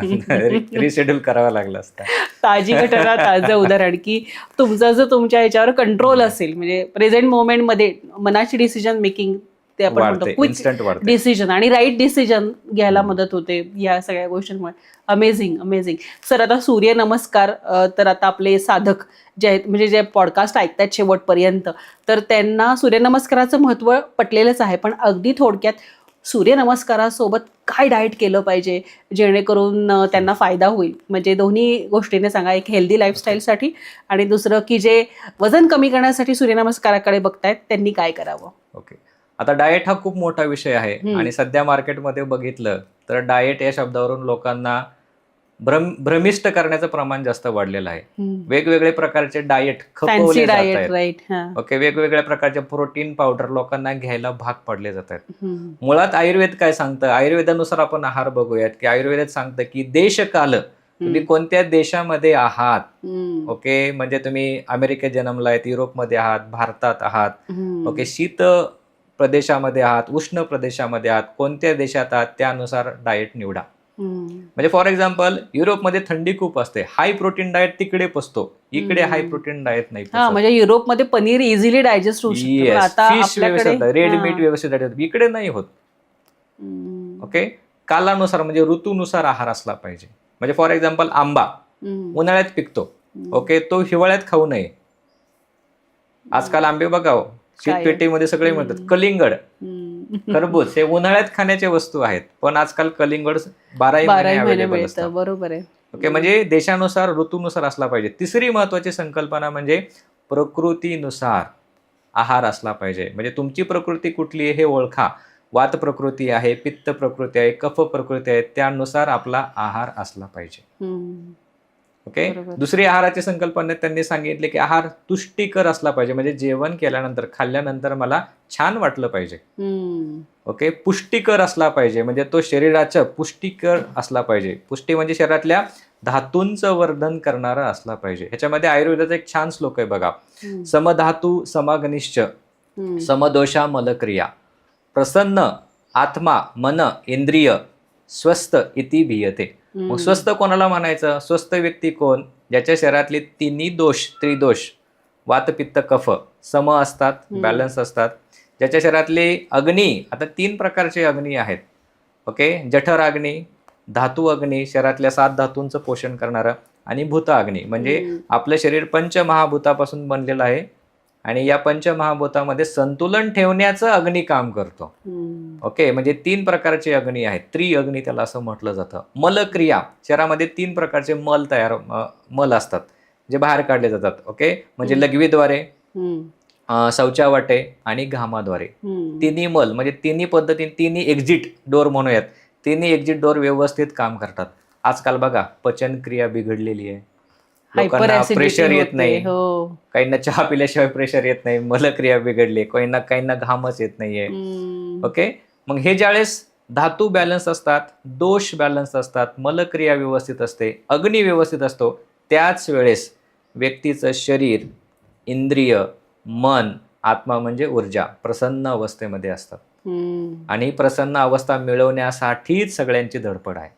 [SPEAKER 1] रिशेड्यूल करावा लागला असता.
[SPEAKER 2] ताजी घटना, ताजं उदाहरण की तुमचा जो तुमच्या याच्यावर कंट्रोल असेल, म्हणजे प्रेझेंट मोमेंट मध्ये मनाची डिसिजन मेकिंग, ते आपण म्हणतो क्विक डिसिजन आणि राईट डिसिजन घ्यायला मदत होते या सगळ्या गोष्टींमुळे. Amazing amazing. सर, आता सूर्य नमस्कार, तर आता आपले साधक जे आहेत, म्हणजे जे पॉडकास्ट ऐकतात शेवटपर्यंत, तर त्यांना सूर्यनमस्काराचं महत्त्व पटलेलंच आहे, पण अगदी थोडक्यात सूर्यनमस्कारासोबत काय डाएट केलं पाहिजे जेणेकरून त्यांना फायदा होईल, म्हणजे दोन्ही गोष्टीने सांगा. एक हेल्दी लाईफस्टाईलसाठी, आणि दुसरं की जे वजन कमी करण्यासाठी सूर्यनमस्काराकडे बघतायत त्यांनी काय करावं.
[SPEAKER 1] ओके, आता डाएट हा खूप मोठा विषय आहे, आणि सध्या मार्केटमध्ये बघितलं तर डाएट या शब्दावरून लोकांना भ्रमिष्ट करण्याचं प्रमाण जास्त वाढलेलं आहे. वेगवेगळे प्रकारचे डाएट खपवले जात आहेत. ओके, वेगवेगळ्या प्रकारचे प्रोटीन पावडर लोकांना घ्यायला भाग पडले जात आहेत. मुळात आयुर्वेद काय सांगतं, आयुर्वेदानुसार आपण आहार बघूयात की आयुर्वेदात सांगतं की देशकाल, तुम्ही कोणत्या देशामध्ये आहात. ओके, म्हणजे तुम्ही अमेरिकेत जन्मलायत, युरोपमध्ये आहात, भारतात आहात, ओके, शीत प्रदेशामध्ये आहात, उष्ण प्रदेशामध्ये आहात, कोणत्या देशात आहात त्यानुसार डाएट निवडा. म्हणजे फॉर एक्झाम्पल युरोपमध्ये थंडी खूप असते, हाय प्रोटीन डाएट तिकडे पसतो, इकडे हाय प्रोटीन डाएट नाही.
[SPEAKER 2] म्हणजे युरोपमध्ये पनीर इझिली डायजेस्ट होऊ शकतं,
[SPEAKER 1] फिश व्यवस्थित, रेड मीट व्यवस्थित, इकडे नाही होत. ओके, कालानुसार म्हणजे ऋतूनुसार आहार असला पाहिजे. म्हणजे फॉर एक्झाम्पल आंबा उन्हाळ्यात पिकतो, ओके, तो हिवाळ्यात खाऊ नये. आजकाल आंबे बघाव शीतपेटीमध्ये सगळे मिळतात. कलिंगड, खरबूज हे उन्हाळ्यात खाण्याच्या वस्तू आहेत, पण आजकाल कलिंगड 12 महिने अवेलेबल असतात.
[SPEAKER 2] बरोबर आहे.
[SPEAKER 1] ओके, म्हणजे देशानुसार ऋतूनुसार असला पाहिजे. तिसरी महत्वाची संकल्पना म्हणजे प्रकृतीनुसार आहार असला पाहिजे. म्हणजे तुमची प्रकृती कुठली आहे हे ओळखा. वात प्रकृती आहे, पित्त प्रकृती आहे, कफ प्रकृती आहे, त्यानुसार आपला आहार असला पाहिजे. ओके, दुसरी आहाराची संकल्पना त्यांनी सांगितले की आहार तुष्टीकर असला पाहिजे. म्हणजे जेवण केल्यानंतर, खाल्ल्यानंतर मला छान वाटलं पाहिजे. ओके, पुष्टीकर असला पाहिजे, म्हणजे तो शरीराचं पुष्टीकर असला पाहिजे. पुष्टी म्हणजे शरीरातल्या धातूंचं वर्धन करणारा असला पाहिजे. ह्याच्यामध्ये आयुर्वेदाचा एक छान श्लोक आहे बघा. समधातू समागनिश्च समदोषा मलक्रिया प्रसन्न आत्मा मन इंद्रिय स्वस्थ इति भीयते. मग स्वस्थ कोणाला म्हणायचं? स्वस्थ व्यक्ती कोण? ज्याच्या शरीरातले तिन्ही दोष त्रिदोष वात पित्त कफ सम असतात, बॅलन्स असतात. ज्याच्या शरीरातले अग्नी, आता 3 प्रकारचे अग्नी आहेत. ओके, जठर अग्नी, धातू अग्नी, शरीरातल्या 7 धातूंचं पोषण करणारं, आणि भूत अग्नी म्हणजे आपलं शरीर पंचमहाभूतापासून बनलेलं आहे आणि या पंचमहाभूतामध्ये संतुलन ठेवण्याचं अग्नी काम करतो. ओके, म्हणजे 3 प्रकारचे अग्नी आहेत. त्रिअग्नी त्याला असं म्हटलं जातं. मलक्रिया, शरीरामध्ये 3 प्रकारचे मल असतात जे बाहेर काढले जातात. ओके, म्हणजे लघवीद्वारे, शौचावाटे आणि घामाद्वारे. तिन्ही मल म्हणजे तिन्ही पद्धतीने, तिन्ही एक्झिट डोर म्हणूयात, तिन्ही एक्झिट डोर व्यवस्थित काम करतात. आजकाल बघा पचनक्रिया बिघडलेली आहे, लोकांना प्रेशर येत नाही, काहींना चहा पिल्याशिवाय प्रेशर येत नाही, मलक्रिया बिघडली, काहींना घामच येत नाहीये. ओके, मग हे ज्यावेळेस धातू बॅलन्स असतात, दोष बॅलन्स असतात, मलक्रिया व्यवस्थित असते, अग्नी व्यवस्थित असतो, त्याच वेळेस व्यक्तीचं शरीर, इंद्रिय, मन, आत्मा म्हणजे ऊर्जा प्रसन्न अवस्थेमध्ये असतात. आणि प्रसन्न अवस्था मिळवण्यासाठीच सगळ्यांची धडपड आहे.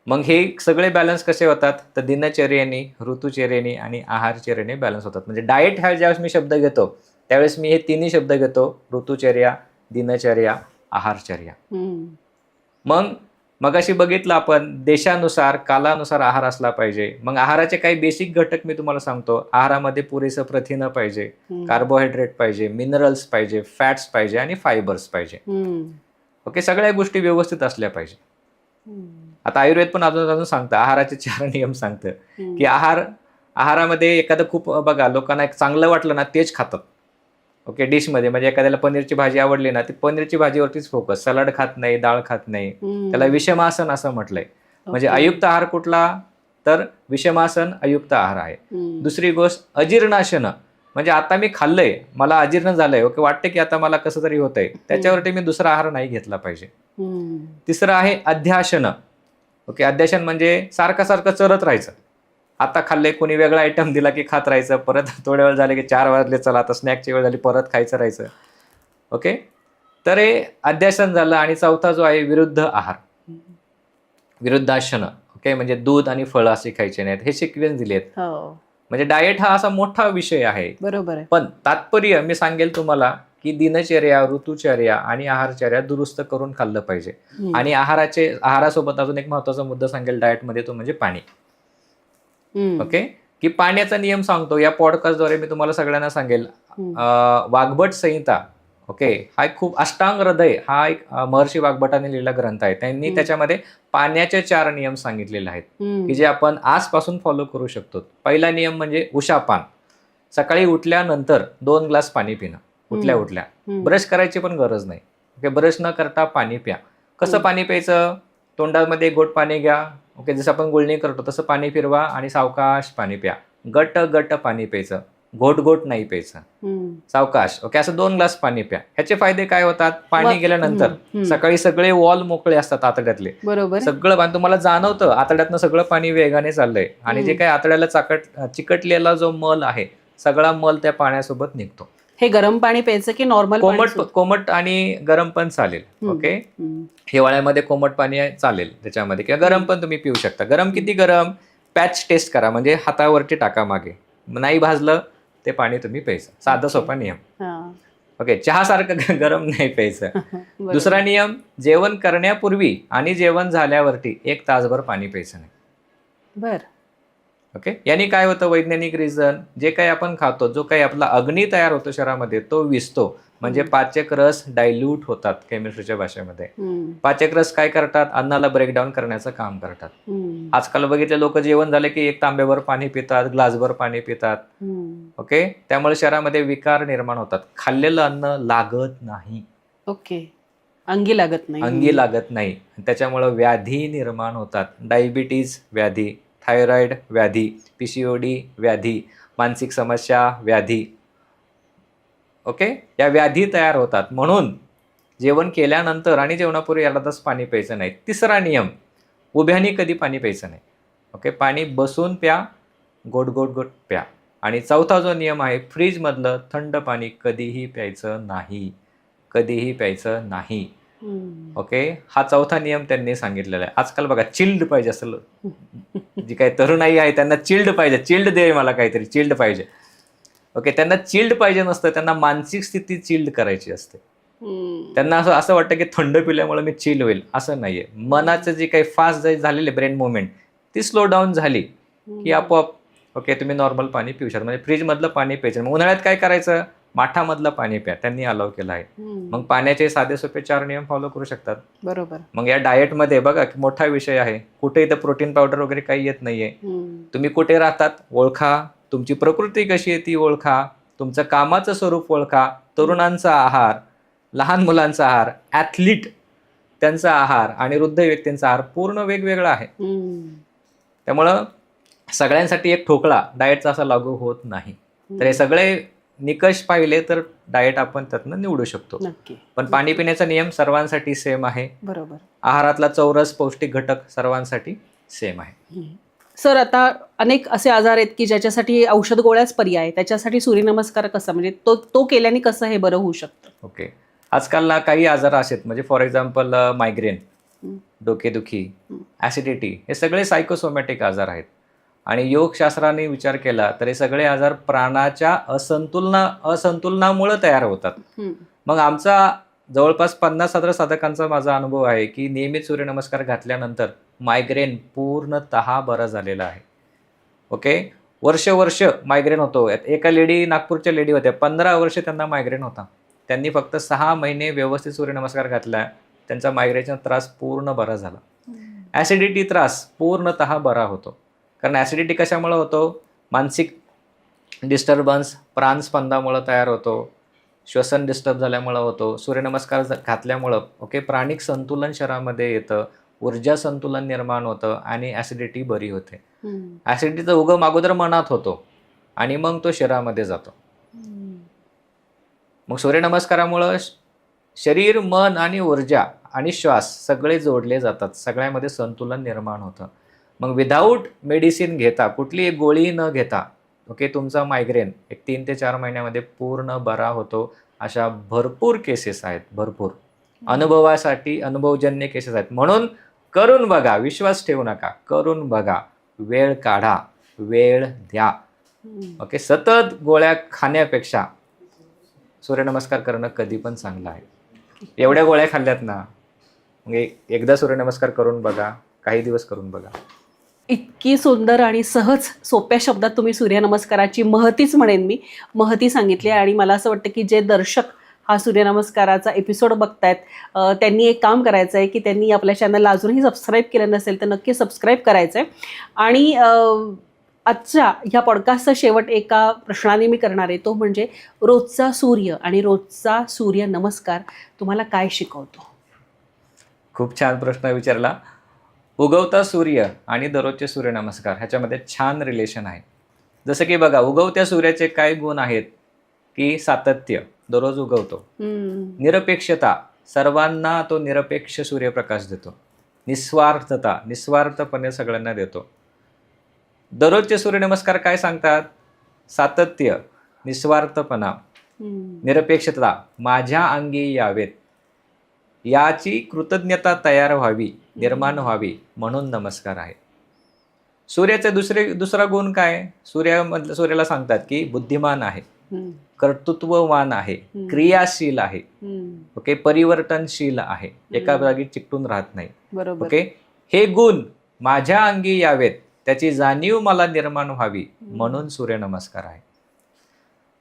[SPEAKER 1] मग हे सगळे बॅलन्स कसे होतात? तर दिनचर्येने, ऋतुचर्येने आणि आहारचर्येने बॅलन्स होतात. म्हणजे डाएट हा ज्यावेळेस मी शब्द घेतो त्यावेळेस मी हे तिन्ही शब्द घेतो: ऋतुचर्या, दिनचर्या, आहारचर्या. मग अशी बघितलं आपण, देशानुसार कालानुसार आहार असला पाहिजे. मग आहाराचे काही बेसिक घटक मी तुम्हाला सांगतो. आहारामध्ये पुरेसं प्रथिनं पाहिजे, कार्बोहायड्रेट पाहिजे, मिनरल्स पाहिजे, फॅट्स पाहिजे आणि फायबर्स पाहिजे. ओके, सगळ्या गोष्टी व्यवस्थित असल्या पाहिजे. आता आयुर्वेद पण अजून सांगतं, आहाराचे 4 नियम सांगतं की आहारामध्ये एखादं खूप बघा लोकांना एक चांगलं वाटलं ना तेच खातात. ओके, डिशमध्ये म्हणजे एखाद्याला पनीरची भाजी आवडली ना ती पनीरची भाजीवरतीच फोकस, सलाड खात नाही, डाळ खात नाही. त्याला विषमासन असं म्हटलंय. म्हणजे अयुक्त आहार कुठला? तर विषमासन अयुक्त आहार आहे. दुसरी गोष्ट अजीर्णाशन, म्हणजे आता मी खाल्लंय, मला अजीर्ण झालंय, ओके, वाटतं की आता मला कसं तरी होतंय, त्याच्यावरती मी दुसरा आहार नाही घेतला पाहिजे. तिसरं आहे अध्याशन. ओके, अध्याशन म्हणजे सारखं चरत राहायचं. आता खाल्ले, कोणी वेगळा आयटम दिला की खात राहायचं, परत थोड्या वेळ झाले की 4 वाजले, चला आता स्नॅकची वेळ झाली, परत खायचं राहायचं. ओके, तर हे अध्यासन झालं. आणि चौथा जो आहे विरुद्ध आहार, विरुद्धाशन. ओके, म्हणजे दूध आणि फळं अशी खायची नाहीत, हे सिक्वेन्स दिलेत. म्हणजे डाएट हा असा मोठा विषय आहे.
[SPEAKER 2] बरोबर आहे.
[SPEAKER 1] पण तात्पर्य मी सांगेल तुम्हाला की दिनचर्या, ऋतुचर्या आणि आहारचर्या दुरुस्त करून खाल्लं पाहिजे. आणि आहारासोबत अजून एक महत्वाचा मुद्दा सांगेल डाएटमध्ये, तो म्हणजे पाणी. ओके, की पाण्याचा नियम सांगतो या पॉडकास्टद्वारे मी तुम्हाला सगळ्यांना सांगेल. वाग्भट संहिता, ओके, हा एक खूप अष्टांग हृदय, हा एक महर्षी वाग्भटाने लिहिलेला ग्रंथ आहे. त्यांनी त्याच्यामध्ये पाण्याचे 4 नियम सांगितलेले आहेत की जे आपण आजपासून फॉलो करू शकतो. पहिला नियम म्हणजे उषापान. सकाळी उठल्यानंतर 2 ग्लास पाणी पिणं, उठल्या ब्रश करायची पण गरज नाही. ओके, ब्रश न करता पाणी प्या. कसं पाणी प्यायचं? तोंडामध्ये गोट पाणी घ्या. ओके, जसं आपण गुळणी करतो तसं पाणी फिरवा आणि सावकाश पाणी प्या. गट पाणी प्यायचं, घोट नाही प्यायचं, सावकाश. ओके, असं 2 ग्लास पाणी प्या. ह्याचे फायदे काय होतात? पाणी गेल्यानंतर सकाळी सगळे वॉल मोकळे असतात आतड्यातले, सगळं तुम्हाला जाणवतं आतड्यातनं सगळं पाणी वेगाने चाललंय. आणि जे काही आतड्याला चिकटलेला जो मल आहे सगळा मल त्या पाण्यासोबत निघतो.
[SPEAKER 2] हे गरम पाणी प्यायचं की नॉर्मल?
[SPEAKER 1] कोमट आणि गरम पण चालेल. ओके, हिवाळ्यामध्ये कोमट पाणी चालेल त्याच्यामध्ये, किंवा गरम पण तुम्ही पिऊ शकता. गरम किती गरम? पॅच टेस्ट करा, म्हणजे हातावरती टाका मागे, नाही भाजलं ते पाणी तुम्ही प्यायचं. साधा सोपा नियम. ओके, चहासारखं गरम नाही प्यायचं. दुसरा नियम, जेवण करण्यापूर्वी आणि जेवण झाल्यावरती 1 तासभर पाणी प्यायचं नाही.
[SPEAKER 2] बरं.
[SPEAKER 1] ओके, यांनी काय होतं? वैज्ञानिक रिझन, जे काही आपण खातो, जो काही आपला अग्नी तयार होतो शरीरामध्ये तो विसतो. म्हणजे पाचक रस डायल्यूट होतात केमिस्ट्रीच्या भाषेमध्ये. पाचक रस काय करतात? अन्नाला ब्रेकडाऊन करण्याचं काम करतात. आजकाल बघितले लोक जेवण झाले की 1 तांब्याभर पाणी पितात, ग्लासभर पाणी पितात. ओके, त्यामुळे शरीरामध्ये विकार निर्माण होतात. खाल्लेलं अन्न लागत नाही.
[SPEAKER 2] ओके, अंगी लागत नाही. त्याच्यामुळे व्याधी निर्माण होतात. डायबिटीज व्याधी, थायरॉइड व्याधी, PCOD व्याधी, मानसिक समस्या व्याधी. ओके, या व्याधी तयार होतात. म्हणून
[SPEAKER 1] जेवण केल्यानंतर आणि जेवणापूर्वी अर्धा तास पाणी प्यायचं नाही. तिसरा नियम, उभ्याने कधी पाणी प्यायचं नाही. ओके, पाणी बसून प्या, गोट गोट गोट प्या. आणि चौथा जो नियम आहे, फ्रीजमधलं थंड पाणी कधीही प्यायचं नाही, कधीही प्यायचं नाही. ओके, हा चौथा नियम त्यांनी सांगितलेला आहे. आजकाल बघा चिल्ड पाहिजे असेल, जी काही तरुणाई आहे त्यांना चिल्ड पाहिजे, चिल्ड दे मला काहीतरी, चिल्ड पाहिजे. ओके, त्यांना चिल्ड पाहिजे नसतं, त्यांना मानसिक स्थिती चिल्ड करायची असते. त्यांना असं वाटतं की थंड पिल्यामुळे मी चिल होईल, असं नाहीये. मनाचं जे काही फास्ट झालेले ब्रेन मुवमेंट ती स्लो डाऊन झाली की आपोआप ओके तुम्ही नॉर्मल पाणी पिऊ शकता. म्हणजे फ्रीजमधलं पाणी प्यायचं. मग उन्हाळ्यात काय करायचं, माठामधलं पाणी प्या, त्यांनी अलाव केलं आहे. मग पाण्याचे साधे सोपे 4 नियम फॉलो करू शकतात.
[SPEAKER 2] बरोबर.
[SPEAKER 1] मग या डाएटमध्ये बघा की मोठा विषय आहे, कुठे इथं प्रोटीन पावडर वगैरे काही येत नाहीये. तुम्ही कुठे राहतात ओळखा, तुमची प्रकृती कशी आहे ती ओळखा, तुमचं कामाचं स्वरूप ओळखा, तरुणांचा आहार, लहान मुलांचा आहार, ॲथलीट त्यांचा आहार आणि वृद्ध व्यक्तींचा आहार पूर्ण वेगवेगळा आहे. त्यामुळं सगळ्यांसाठी एक ठोकळा डाएटचा असा लागू होत नाही. तर हे सगळे निकष पाहिले तर डाएट आपण त्यातनं निवडू शकतो. पण पाणी पिण्याचा नियम सर्वांसाठी सेम आहे.
[SPEAKER 2] बरोबर.
[SPEAKER 1] आहारातला चौरस पौष्टिक घटक सर्वांसाठी सेम आहे.
[SPEAKER 2] सर, आता अनेक असे आजार आहेत की ज्याच्यासाठी औषध गोळ्याच पर्याय, त्याच्यासाठी सूर्यनमस्कार कसा, म्हणजे तो केल्याने कसं हे बरं होऊ शकतं?
[SPEAKER 1] ओके, आजकालला काही आजार आहेत, म्हणजे फॉर एक्झाम्पल मायग्रेन, डोकेदुखी, ॲसिडिटी, हे सगळे सायकोसोमॅटिक आजार आहेत. आणि योगशास्त्राने विचार केला तर हे सगळे आजार प्राणाच्या असंतुलनामुळे तयार होतात. मग आमचा जवळपास 50,000 साधकांचा माझा अनुभव आहे की नियमित सूर्यनमस्कार घातल्यानंतर मायग्रेन पूर्णतः बरं झालेला आहे. ओके, वर्ष मायग्रेन होतो. एका लेडी, नागपूरच्या लेडी होत्या, 15 वर्ष त्यांना मायग्रेन होता. त्यांनी फक्त 6 महिने व्यवस्थित सूर्यनमस्कार घातला, त्यांचा मायग्रेनचा त्रास पूर्ण बरा झाला. ॲसिडिटी त्रास पूर्णतः बरा होतो. कारण ॲसिडिटी कशामुळे होतो, मानसिक डिस्टर्बन्स प्राणस्पंदामुळे तयार होतो, श्वसन डिस्टर्ब झाल्यामुळं होतो, सूर्यनमस्कार घातल्यामुळं ओके प्राणिक संतुलन शरीरामध्ये येतं, ऊर्जा संतुलन निर्माण होतं आणि ॲसिडिटी बरी होते. ॲसिडिटीचा उगम अगोदर मनात होतो आणि मग तो शरीरामध्ये जातो. मग सूर्यनमस्कारामुळं शरीर, मन आणि ऊर्जा आणि श्वास सगळे जोडले जातात, सगळ्यामध्ये संतुलन निर्माण होतं. मग विदाऊट मेडिसिन घेता, कुठली एक गोळी न घेता ओके तुमचा मायग्रेन एक 3 ते 4 महिन्यामध्ये पूर्ण बरा होतो. अशा भरपूर केसेस आहेत, भरपूर अनुभवजन्य केसेस आहेत. म्हणून करून बघा, विश्वास ठेवू नका, करून बघा, वेळ काढा, वेळ द्या. ओके, सतत गोळ्या खाण्यापेक्षा सूर्यनमस्कार करणं कधी पण चांगलं आहे. एवढ्या गोळ्या खाल्ल्यात ना, मग एकदा सूर्यनमस्कार करून बघा, काही दिवस करून बघा.
[SPEAKER 2] इतकी सुंदर आणि सहज सोप्या शब्दात तुम्ही सूर्यनमस्काराची महतीच म्हणेन मी महती सांगितली. आणि मला असं वाटतं की जे दर्शक हा सूर्यनमस्काराचा एपिसोड बघतायत त्यांनी एक काम करायचं आहे की त्यांनी आपल्या चॅनलला अजूनही सबस्क्राईब केलं नसेल तर नक्की सबस्क्राईब करायचं आहे. आणि आजच्या ह्या पॉडकास्टचा शेवट एका प्रश्नाने मी करणार आहे, तो म्हणजे रोजचा सूर्य आणि रोजचा सूर्यनमस्कार तुम्हाला काय शिकवतो?
[SPEAKER 1] खूप छान प्रश्न विचारला. उगवता सूर्य आणि दररोजचे सूर्यनमस्कार ह्याच्यामध्ये छान रिलेशन आहे. जसं की बघा, उगवत्या सूर्याचे काय गुण आहेत की सातत्य, दररोज उगवतो. निरपेक्षता, सर्वांना तो निरपेक्ष सूर्यप्रकाश देतो. निस्वार्थता, निस्वार्थपणे सगळ्यांना देतो. दररोजचे सूर्यनमस्कार काय सांगतात? सातत्य, निस्वार्थपणा, निरपेक्षता, माझ्या अंगी यावेत, याची कृतज्ञता तयार व्हावी, निर्माण व्हावी, म्हणून नमस्कार आहे. सूर्याचे दुसरा गुण काय? सूर्याला सांगतात की बुद्धिमान आहे, कर्तृत्ववान आहे, क्रियाशील आहे, ओके परिवर्तनशील आहे, एका जागी चिकटून राहत नाही. ओके, हे गुण माझ्या अंगी यावेत, त्याची जाणीव मला निर्माण व्हावी, म्हणून सूर्यनमस्कार आहे.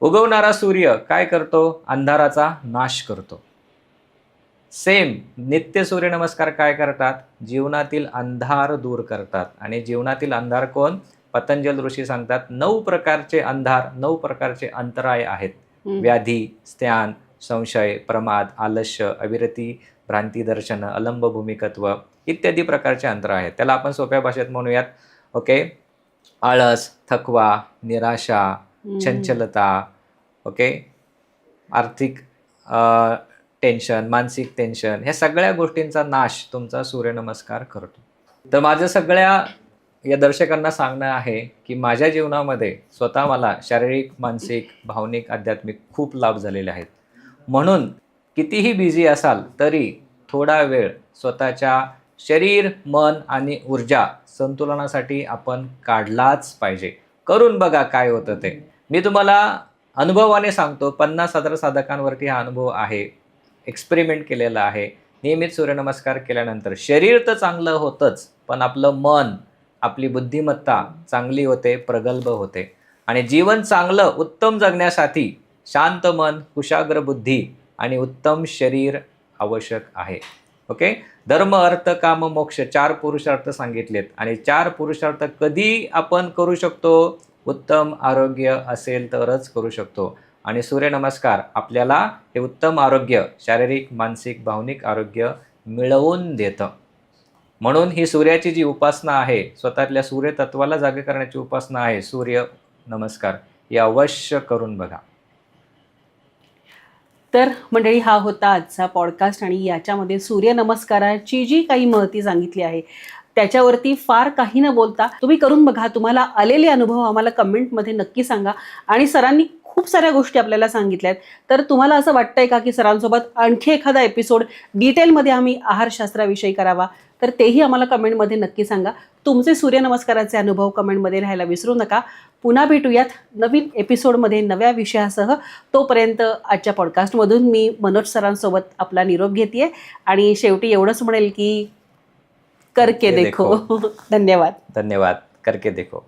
[SPEAKER 1] उगवणारा सूर्य काय करतो? अंधाराचा नाश करतो. सेम नित्य सूर्यनमस्कार काय करतात? जीवनातील अंधार दूर करतात. आणि जीवनातील अंधार कोण? पतंजल ऋषी सांगतात 9 प्रकारचे अंधार, 9 प्रकारचे अंतराय आहेत. व्याधी, स्त्यान, संशय, प्रमाद, आलस्य, अविरती, भ्रांती दर्शन, अलंब भूमिकत्व इत्यादी प्रकारचे अंतराय आहेत. त्याला आपण सोप्या भाषेत म्हणूयात ओके, आळस, थकवा, निराशा, चंचलता, ओके आर्थिक टेन्शन, मानसिक टेन्शन, ह्या सगळ्या गोष्टींचा नाश तुमचा सूर्यनमस्कार करतो. तर माझं सगळ्या या दर्शकांना सांगणं आहे की माझ्या जीवनामध्ये स्वतः मला शारीरिक, मानसिक, भावनिक, आध्यात्मिक खूप लाभ झालेले आहेत. म्हणून कितीही बिझी असाल तरी थोडा वेळ स्वतःच्या शरीर, मन आणि ऊर्जा संतुलनासाठी आपण काढलाच पाहिजे. करून बघा काय होतं ते. मी तुम्हाला अनुभवाने सांगतो, 50,000 साधकांवरती हा अनुभव आहे, एक्सपेरिमेंट केलेला आहे. नियमित सूर्यनमस्कार केल्यानंतर शरीर तर चांगलं होतंच, पण आपलं मन, आपली बुद्धिमत्ता चांगली होते, प्रगल्भ होते. आणि जीवन चांगलं उत्तम जगण्यासाठी शांत मन, कुशाग्र बुद्धी आणि उत्तम शरीर आवश्यक आहे. ओके. धर्म, अर्थ, काम, मोक्ष 4 पुरुषार्थ सांगितलेत. आणि 4 पुरुषार्थ कधी आपण करू शकतो? उत्तम आरोग्य असेल तरच करू शकतो. आणि सूर्यनमस्कार आपल्याला हे उत्तम आरोग्य, शारीरिक, मानसिक, भावनिक आरोग्य मिळवून देतं. म्हणून ही सूर्याची जी उपासना आहे, स्वतःतल्या सूर्यतत्वाला जागे करण्याची उपासना आहे सूर्य नमस्कार, ही अवश्य करून बघा.
[SPEAKER 2] तर मंडळी, हा होता आजचा पॉडकास्ट आणि याच्यामध्ये सूर्यनमस्काराची जी काही महती सांगितली आहे त्याच्यावरती फार काही न बोलता तुम्ही करून बघा. तुम्हाला आलेले अनुभव आम्हाला कमेंटमध्ये नक्की सांगा. आणि सरांनी खूप साऱ्या गोष्टी आपल्याला सांगितल्यात, तर तुम्हाला असं वाटतंय का की सरांसोबत आणखी एखादा एपिसोड डिटेलमध्ये आम्ही आहारशास्त्राविषयी करावा, तर तेही आम्हाला कमेंटमध्ये नक्की सांगा. तुमचे सूर्यनमस्काराचे अनुभव कमेंटमध्ये लिहायला विसरू नका. पुन्हा भेटूयात नवीन एपिसोडमध्ये नव्या विषयासह. तोपर्यंत आजच्या पॉडकास्टमधून मी मनोज सरांसोबत आपला निरोप घेते आणि शेवटी एवढंच म्हणेल की करके देखो. धन्यवाद.
[SPEAKER 1] धन्यवाद. करके देखो.